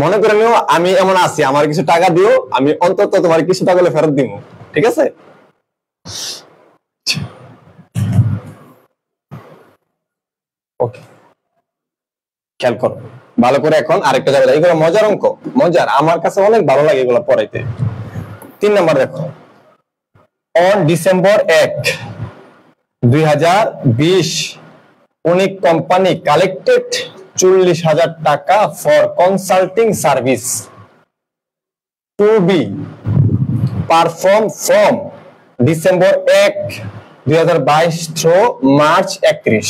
মনে করে নিও আমি এমন আছি, আমার কিছু টাকা দিও, আমি অন্তত তোমার কিছু টাকা হলে ফেরত দিব, ঠিক আছে? ওকে, খেয়াল করো ভালো করে। এখন আরেকটা যাবে, এগুলো মজার অঙ্ক, মজার, আমার কাছে অনেক ভালো লাগে এগুলো পড়াইতে। 3 নাম্বার দেখো, on December 1, 2020 unique company collected 40,000 টাকা for consulting service to be perform from December 1, 2022 through March 31,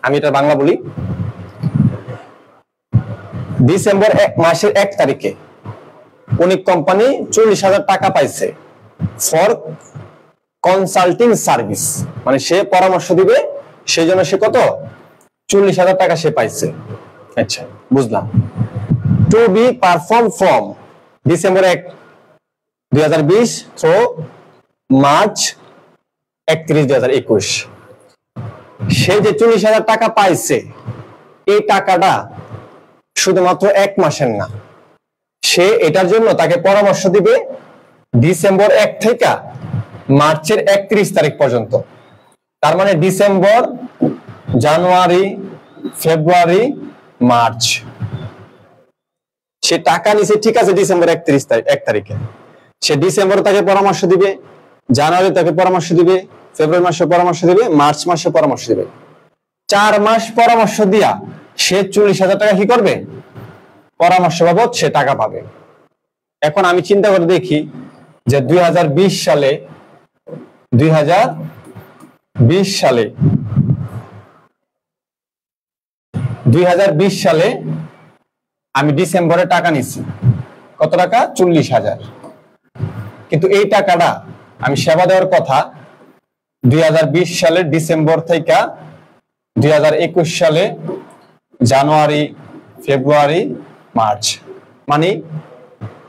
আমি এটা বাংলা বলি। ডিসেম্বর মাসের 1 তারিখে উনি কোম্পানি 40,000 টাকা পাইছে ফর কনসাল্টিং সার্ভিস, মানে সে পরামর্শ দিবে, সেই জন্য সে কত 40,000 টাকা সে পাইছে। আচ্ছা, বুঝলাম। To be perform from December 1, 2020 through March 31, 2021। সে যে 40,000 টাকা পাইছে, এই টাকাটা শুধুমাত্র 1 মাসের না, সে এটার জন্য তাকে পরামর্শ দিবে ডিসেম্বর 1 থেকে মার্চের 31 তারিখ পর্যন্ত। তার মানে ডিসেম্বর, জানুয়ারি, ফেব্রুয়ারি, মার্চ সে টাকা নিছে, ঠিক আছে। ডিসেম্বর 1 তারিখে সে ডিসেম্বর তাকে পরামর্শ দিবে, জানুয়ারি তাকে পরামর্শ দিবে, ফেব্রুয়ারি মাসে পরামর্শ দিবে, মার্চ মাসে পরামর্শ দিবে। 4 মাস পরামর্শ দিয়া সে 40,000 টাকা কি করবে, পরামর্শ বাবদ সে টাকা পাবে। এখন আমি চিন্তা করে দেখি যে 2020 সালে আমি ডিসেম্বরে টাকা নিছি, কত টাকা, 40,000। কিন্তু এই টাকাটা আমি সেবা দেওয়ার কথা 2020 সালের ডিসেম্বর থেকে 2021 সালে জানুয়ারি, ফেব্রুয়ারি, মার্চ, মানে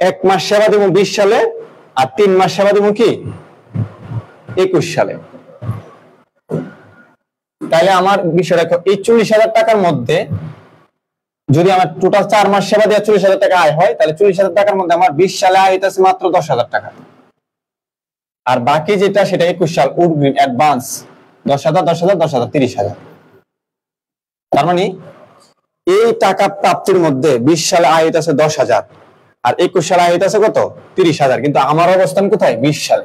1 মাস সেবা দেব 20 সালে আর 3 মাস সেবা দেব কি 21 সালে। তাহলে আমার বিষয়টা এই 40,000 টাকার মধ্যে যদি আমার টোটাল 4 মাস সেবা দেওয়া 40,000 টাকা আয় হয়, তাহলে 40,000 টাকার মধ্যে আমার 20 সালে আয় হইতেছে মাত্র 10,000 টাকা, আর বাকি যেটা সেটা 21 সাল অগ্রিম অ্যাডভান্স 10,000, 10,000, 10,000, 30,000। তার মানে এই টাকা প্রাপ্তির মধ্যে 20 সালে আয় হইতেছে 10,000 আর 21 সালে আয় হইতেছে কত 30,000, কিন্তু আমার অবস্থান কোথায় 20 সালে।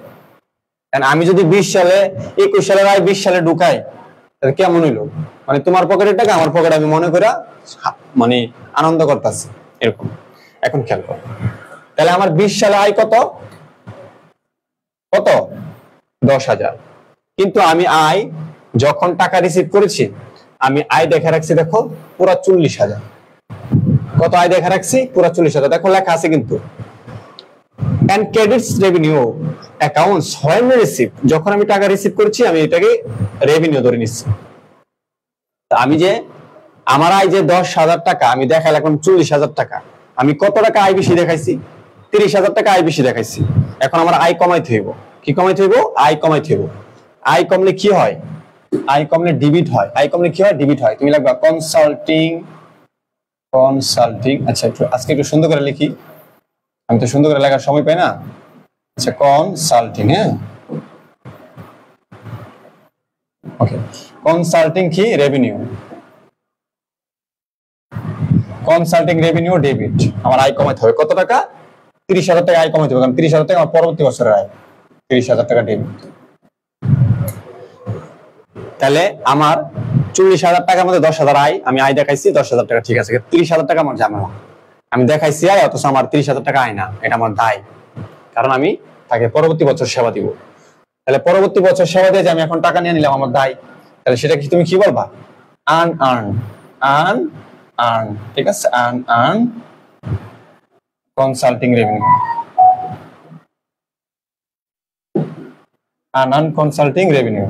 কারণ আমি যদি 20 সালে 21 সালের আয় 20 সালে ঢুকাই, তাহলে কেমন হইলো, মানে তোমার পকেটের টাকা আমার পকেটে আমি মনে করে মানে আনন্দ করতেছি এরকম। এখন খেয়াল করো, তাহলে আমার 20 সালে আয় কত 10,000, কিন্তু আমি আয় যখন টাকা রিসিভ করেছি আমি আয় দেখে রাখছি, দেখো পুরা 40,000। কত আয় দেখে রাখছি, পুরা 40,000। দেখো লেখা আছে কিন্তু and credits revenue accounts when received, যখন আমি টাকা রিসিভ করছি আমি এটাকে রেভিনিউ ধরে নিচ্ছি। আমি যে আমার আয় যে 10,000 টাকা আমি দেখাই রাখলাম 40,000 টাকা, আমি কত টাকা আয় বেশি দেখাইছি, 30,000 টাকা আয় বেশি দেখাইছি। এখন আমার আয় কমাইতে হইব, কি কমাইতে হইব, আয় কমাইতে হইব। আয় কমলে কি হয়, আয় কমলে ডিবিট হয়। আয় কমলে কি হয়, ডিবিট হয়। তুমি লিখবা কনসাল্টিং। আচ্ছা একটু আজকে একটু সুন্দর করে লিখি, আমি তো সুন্দর করে লেখার সময় পাই না। আচ্ছা কনসাল্টিং, হ্যাঁ ওকে। কনসাল্টিং কি, রেভিনিউ, কনসাল্টিং রেভিনিউ ডেবিট। আমার আয় কমাইতে হবে কত টাকা, 30,000 টাকা আয় কমাইতে হবে, কারণ 30,000 টাকা আমার পরবর্তী বছরের আয়, 30,000 টাকা ডেবিট। তাহলে আমার 40,000 টাকার মধ্যে 10,000 আয়, আমি আয় দেখাইছি 10,000 টাকা, ঠিক আছে। 30,000 টাকা আমার ঝামেলা, আমি দেখাইছি আয়, অথচ আমার 30,000 টাকা আয় না, এটা আমার দায়, কারণ আমি তাকে পরবর্তী বছর সেবা দিব। তাহলে পরবর্তী বছর সেবা দিয়ে যে আমি এখন টাকা নিয়ে নিলাম, আমার দায়। তাহলে সেটা কি তুমি কি বলবা, আর্ন, ঠিক আছে, earn consulting revenue, earn consulting revenue.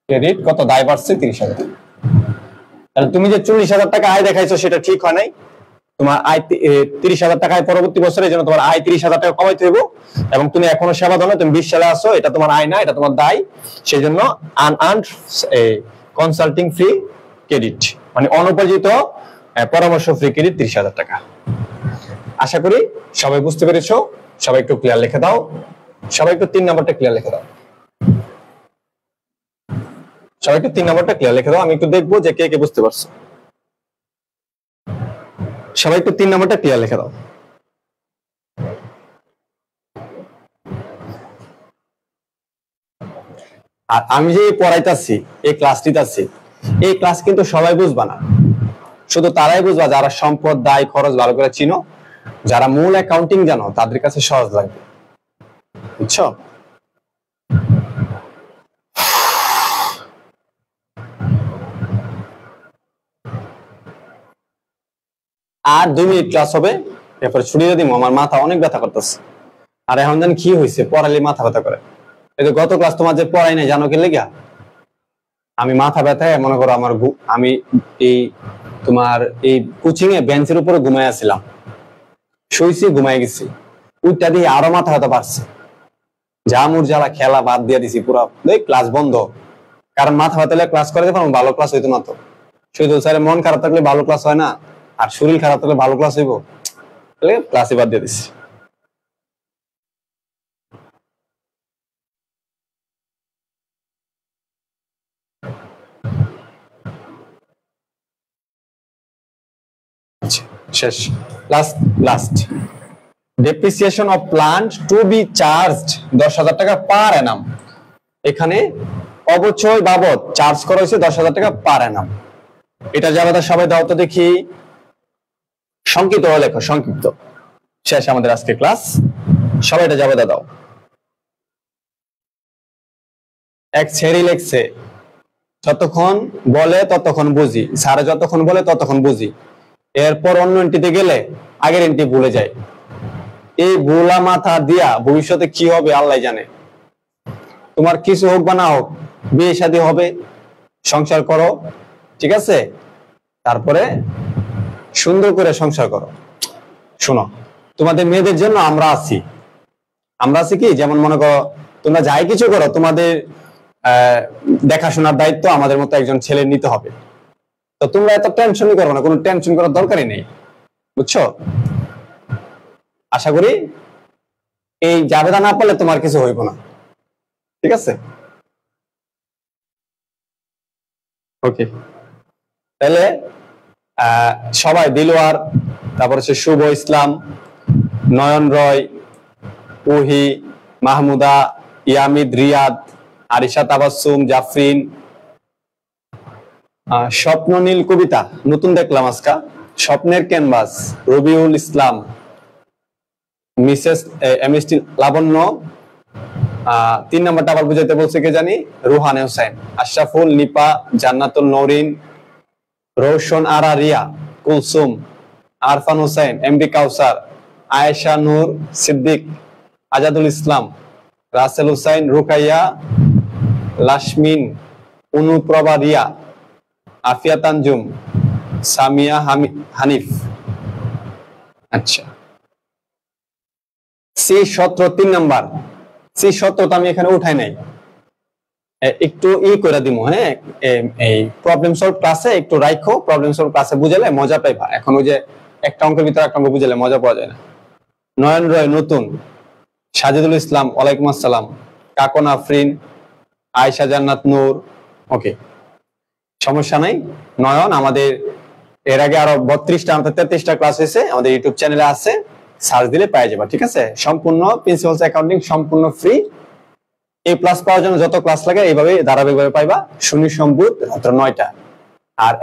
Credit কত, দায় বাড়ছে 30,000। তাহলে তুমি যে 40,000 টাকা আয় দেখাইছো সেটা ঠিক হয় নাই, তোমার আয় 30,000 টাকা আয় পরবর্তী বছরের জন্য তোমার আয় 30,000 টাকা কমাইতে হইব, এবং তুমি এখনো সেবা দাও না, তুমি 20 সালে আসো, এটা তোমার আয় না, এটা তোমার দায়। সেই জন্য আনআর্নড কনসাল্টিং ফ্রি ক্রেডিট, মানে অনুপযোজিত পরামর্শ ফ্রি ক্রেডিট 30,000 টাকা। আশা করি সবাই বুঝতে পেরেছো। সবাই একটু ক্লিয়ার লিখে দাও, সবাই একটু 3 নম্বরটা ক্লিয়ার লিখে দাও, সবাই একটু 3 নম্বরটা ক্লিয়ার লিখে দাও। আমি একটু দেখবো যে কে কে বুঝতে পারছো। সবাই একটু 3 নম্বরটা ক্লিয়ার লিখে দাও। আর আমি যে পড়াইতাছি, এই ক্লাস নিতাছি, এই ক্লাস কিন্তু সবাই বুঝবা না, শুধু তারাই বুঝবা যারা সম্পদ, দায়, খরচ ভালো করে চিনো, যারা মূল অ্যাকাউন্টিং জানো, তাদের কাছে সহজ লাগবে, বুঝছো? আর 2 মিনিট ক্লাস হবে, এরপর ছুটি দিয়ে দিব। আমার মাথা অনেক ব্যথা করতেছে, আর এখন জানি কি হয়েছে, পড়ালে মাথা ব্যথা করে। এই যে গত ক্লাস তোমার যে পড়াই নাই জানো কি লেগা, আমি মাথা ব্যথায় মনে করো আমার আমি এই তোমার এই কোচিং এ বেঞ্চের উপরে ঘুমাই আসছিলাম, শুইছি ঘুমাই গেছি, উঠটা দিয়ে আরো মাথা ব্যথা পারছে, যা মুর জ্বালা, খেলা বাদ দিয়ে দিছি পুরো, ক্লাস বন্ধ। কারণ মাথা ব্যথা ক্লাস করে দেবো, ভালো ক্লাস হইতো না তো। শহীদুল স্যারের মন খারাপ থাকলে ভালো ক্লাস হয় না, আর শরীর খারাপ থাকলে ভালো ক্লাস হইব, ক্লাসে বাদ দিয়ে দিছি। শেষ, last depreciation of plant to be charged 10,000 টাকা পার অ্যানাম। এখানে অবচয় বাবদ চার্জ করা হয়েছে 10,000 টাকা পার অ্যানাম। এটা যাবে সবাই দাও তো দেখি, সংক্ষিপ্ত লেখো, সংক্ষিপ্ত। শেষ আমাদের আজকে ক্লাস, সবাই এটা যাবে দাও। এক ছেড়ি লেখছে, যতক্ষণ বলে ততক্ষণ বুঝি, স্যারে যতক্ষণ বলে ততক্ষণ বুঝি, এরপর অন্য এন্ট্রিতে গেলে আগের এন্ট্রি ভুলে যায়। এই ভোলা মাথা দিয়া ভবিষ্যতে কি হবে আল্লাহ জানে। তোমার কিছু হোক বা না হোক, বিয়ে শাদী হবে, সংসার করো, ঠিক আছে, তারপরে সুন্দর করে সংসার করো। শোনো, তোমাদের মেয়েদের জন্য আমরা আছি। আমরা আছি কি, যেমন মনে করো তোমরা যাই কিছু করো, তোমাদের দেখাশোনার দায়িত্ব আমাদের মতো একজন ছেলে নিতে হবে। তো তোমরা এত টেনশনই করো না, কোনো টেনশন করার দরকারই নেই, বুঝছো? আশা করি এই জাবেদা না পারলে তোমার কিছু হইব না, ঠিক আছে? ওকে, তাহলে সবাই দিলওয়ার, তারপর হচ্ছে শুভ ইসলাম, নয়ন রয়, উহি, মাহমুদা, ইয়ামিদ, রিয়াদ, আরিশা তাবাসসুম, জাফরিন, স্বপ্ননীল কবিতা নতুন দেখলাম আজকা, স্বপ্নের canvas, Rabiul Islam, Mrs MST লাবণ্য, 3 নাম্বারটা আবার বুঝাইতে বলছে কে জানি, রুহান হোসেন, আশরাফুল, নিপা, জান্নাতুল নৌরিন, রোশন আরা, রিয়া, কুলসুম, আরফান হোসেন, এমবি কাউসার, আয়েশা নূর, সিদ্দিক, আজাদুল ইসলাম, রাসেল হুসাইন, রুকাইয়া, লাশমিন, অনুপ্রভা, রিয়া, আফিয়া তানজুম, সামিয়া হানিফ। আচ্ছা, C17 3 নাম্বার, C17 আমি এখানে উঠাই নাই, একটু করে দিব। হ্যাঁ, এই প্রবলেম সলভ ক্লাসে একটু রাখো, প্রবলেম সলভ ক্লাসে বুঝালে মজা পাইবা। এখন ওই যে একটা অঙ্কের ভিতরে একটা অঙ্ক বুঝালে মজা পাওয়া যায় না। নয়ন রয় নতুন, সাজিদুল ইসলাম, ওয়ালাইকুম আসসালাম, কাকন আফরিন, আয়েশা জান্নাত নূর। ওকে, সমস্যা নাই। নয়ন আমাদের এর আগে আরো 32টা 33টা ক্লাস হয়েছে, আমাদের ইউটিউব চ্যানেলে আছে, সার্চ দিলে পেয়ে যাবা, ঠিক আছে? সম্পূর্ণ প্রিন্সিপালস অ্যাকাউন্টিং সম্পূর্ণ ফ্রি। A+ পাওয়ার জন্য যত ক্লাস লাগে এইভাবে ধারাবাহিকভাবে পাইবা। শনি সম্বুধ মাত্র 9টা। আর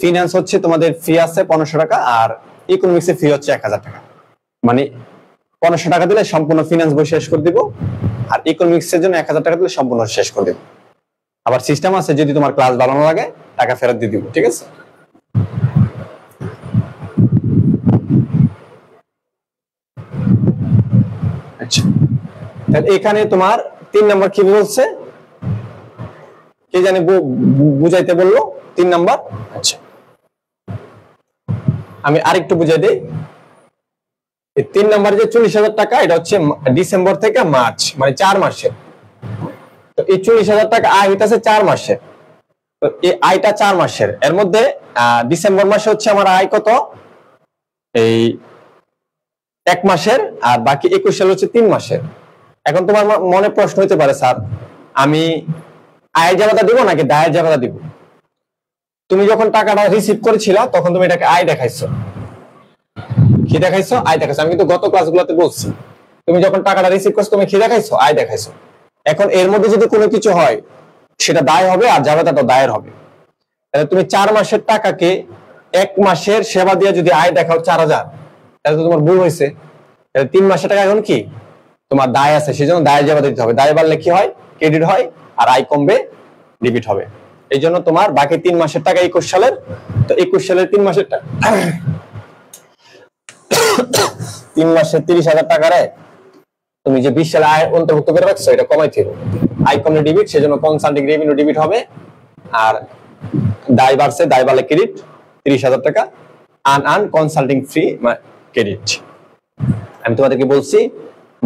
ফিনান্স হচ্ছে তোমাদের ফি আছে 1500 টাকা, আর ইকোনমিক্সের ফি হচ্ছে 1000 টাকা। মানে 1500 টাকা দিলে সম্পূর্ণ ফিনান্স বই শেষ করে দিব, আর ইকোনমিক্সের জন্য 1000 টাকা দিলে সম্পূর্ণ শেষ করে দিব। আবার সিস্টেম আছে, যদি তোমার ক্লাস ভালো না লাগে টাকা ফেরত দিয়ে দিব, ঠিক আছে? আচ্ছা, এখানে তোমার 3 নাম্বার কি বলছে কে জানি বুঝাইতে বললো 3 নাম্বার। আচ্ছা, আমি আরেকটু বুঝাই দিই। 3 নাম্বার যে 40,000 টাকা, এটা হচ্ছে ডিসেম্বর থেকে মার্চ, মানে 4 মাসের। তো এই 40,000 টাকা আয় হইতেছে 4 মাসের। তো এই আয়টা 4 মাসের, এর মধ্যে ডিসেম্বর মাসে হচ্ছে আমার আয় কত, এই 1 মাসের, আর বাকি 21 সাল হচ্ছে 3 মাসের। এখন তোমার মনে প্রশ্ন হইতে পারে, স্যার আমি আয়ের জাবেদা দিব নাকি দায়ের জাবেদা দিব? তুমি যখন টাকাটা রিসিভ করেছিলা তখন তুমি এটাকে আয় দেখাইছো, কি দেখাইছো? আয় দেখাইছো। আমি কিন্তু গত ক্লাসগুলোতে বলছি, তুমি যখন টাকাটা রিসিভ করছো তুমি কি দেখাইছো? আয় দেখাইছো। এখন এর মধ্যে যদি কোনো কিছু হয় সেটা দায় হবে, আর জাবেদাটা দায়ের হবে। তাহলে তুমি 4 মাসের টাকাকে 1 মাসের সেবা দিয়ে যদি আয় দেখাও 4000, তাহলে তো তোমার ভুল হয়েছে। তাহলে 3 মাসের টাকা এখন কি তোমার দায় আছে, সেজন্য দায়ের জাবেদা দিতে হবে। দায় বাড়লে কি হয়? ক্রেডিট হয়, আর আয় কমবে ডেবিট হবে। এই জন্য তোমার বাকি 3 মাসের টাকা 21 সালের, তো 21 সালের 3 মাসের টাকা 3 মাসে 30,000 টাকারে তুমি যে 20 সালে আয় অন্তর্ভুক্ত করে রাখছো এটা কমাই থিরো, আয় কমলে ডিবিট, সেজন্য কনসাল্টিং রেভিনিউ ডিবিট হবে। আর দায় বাড়ছে, দায় বাড়লে ক্রেডিট 30,000 টাকা, আন কনসাল্টিং ফ্রি ক্রেডিট। আমি তোমাদেরকে বলছি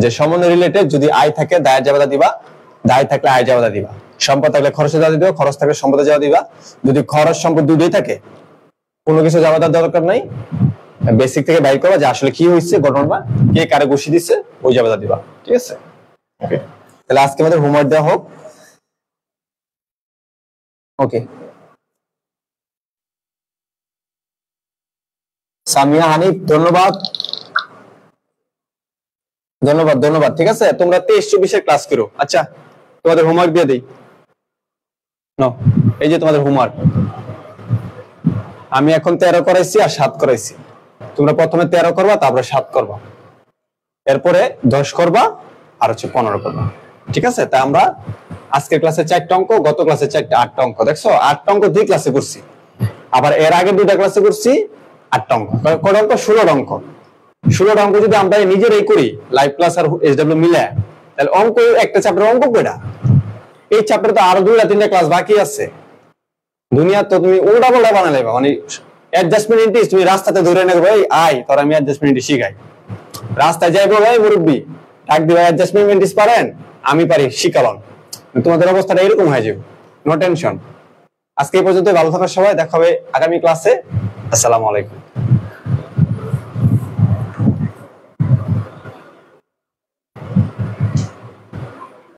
যে সমন্বয় রিলেটেড যদি আয় থাকে দায়ের জাবেদা দিবা, দায় থাকলে আয় জাবেদা দিবা, সম্পদ থাকলে খরচের জাবেদা দিবা, খরচ থাকলে সম্পদের জাবেদা দিবা। যদি খরচ সম্পদ দুটোই থাকে কোনো কিছু জাবেদার দরকার নাই, বেসিক থেকে বাইর করবা যে আসলে কি হয়েছে ঘটনাটা, কে কারে ঘুষি দিচ্ছে, ওই জাবেদা দিবা। ঠিক আছে, ওকে। তাহলে আজকে আমাদের হোমওয়ার্ক দেওয়া হোক। ওকে, সামিয়া, হানিফ, ধন্যবাদ ধন্যবাদ ধন্যবাদ। ঠিক আছে, তোমরা 23-24 ক্লাস করো। আচ্ছা, তোমাদের হোমওয়ার্ক দিয়ে দেই। নাও, এই যে তোমাদের হোমওয়ার্ক। আমি এখন 13 করাইছি আর 7 করাইছি। তোমরা প্রথমে 13 করবা, তারপরে 7 করবা, এরপরে 10 করবা, আর হচ্ছে 15 করবা। ঠিক আছে, তা আমরা আজকের ক্লাসে 4টা অঙ্ক, গত ক্লাসে 4টা, 8টা অঙ্ক। দেখছো 8টা অঙ্ক 2 ক্লাসে করছি, আবার এর আগে 2টা ক্লাসে করছি 8টা অঙ্ক। কত অঙ্ক? 16টা অঙ্ক। 16টা অঙ্ক যদি আমরা নিজেরাই করি, লাইভ ক্লাস আর এসডব্লিউ মিলে, তাহলে অঙ্ক একটা চ্যাপ্টার অঙ্ক কয়টা? এই চ্যাপ্টারে তো আরো 2-3টা ক্লাস বাকি আছে। দুনিয়া তো তুমি উল্টা পাল্টা বানালে, মানে অ্যাডজাস্টমেন্ট ইন্টিস তুমি রাস্তাতে ধরে নেবে, ভাই আয় তোর আমি অ্যাডজাস্টমেন্ট ইন্টিস শিখাই। রাস্তায় যাইবো, ভাই মুরব্বি ডাক দিবা, অ্যাডজাস্টমেন্ট ইন্টিস পারেন? আমি পারি, শিখালাম। তোমাদের অবস্থাটা এরকম হয়ে যাবে, নো টেনশন। আজকে এই পর্যন্ত, ভালো থাকার সবাই, দেখা হবে আগামী ক্লাসে। আসসালামু আলাইকুম।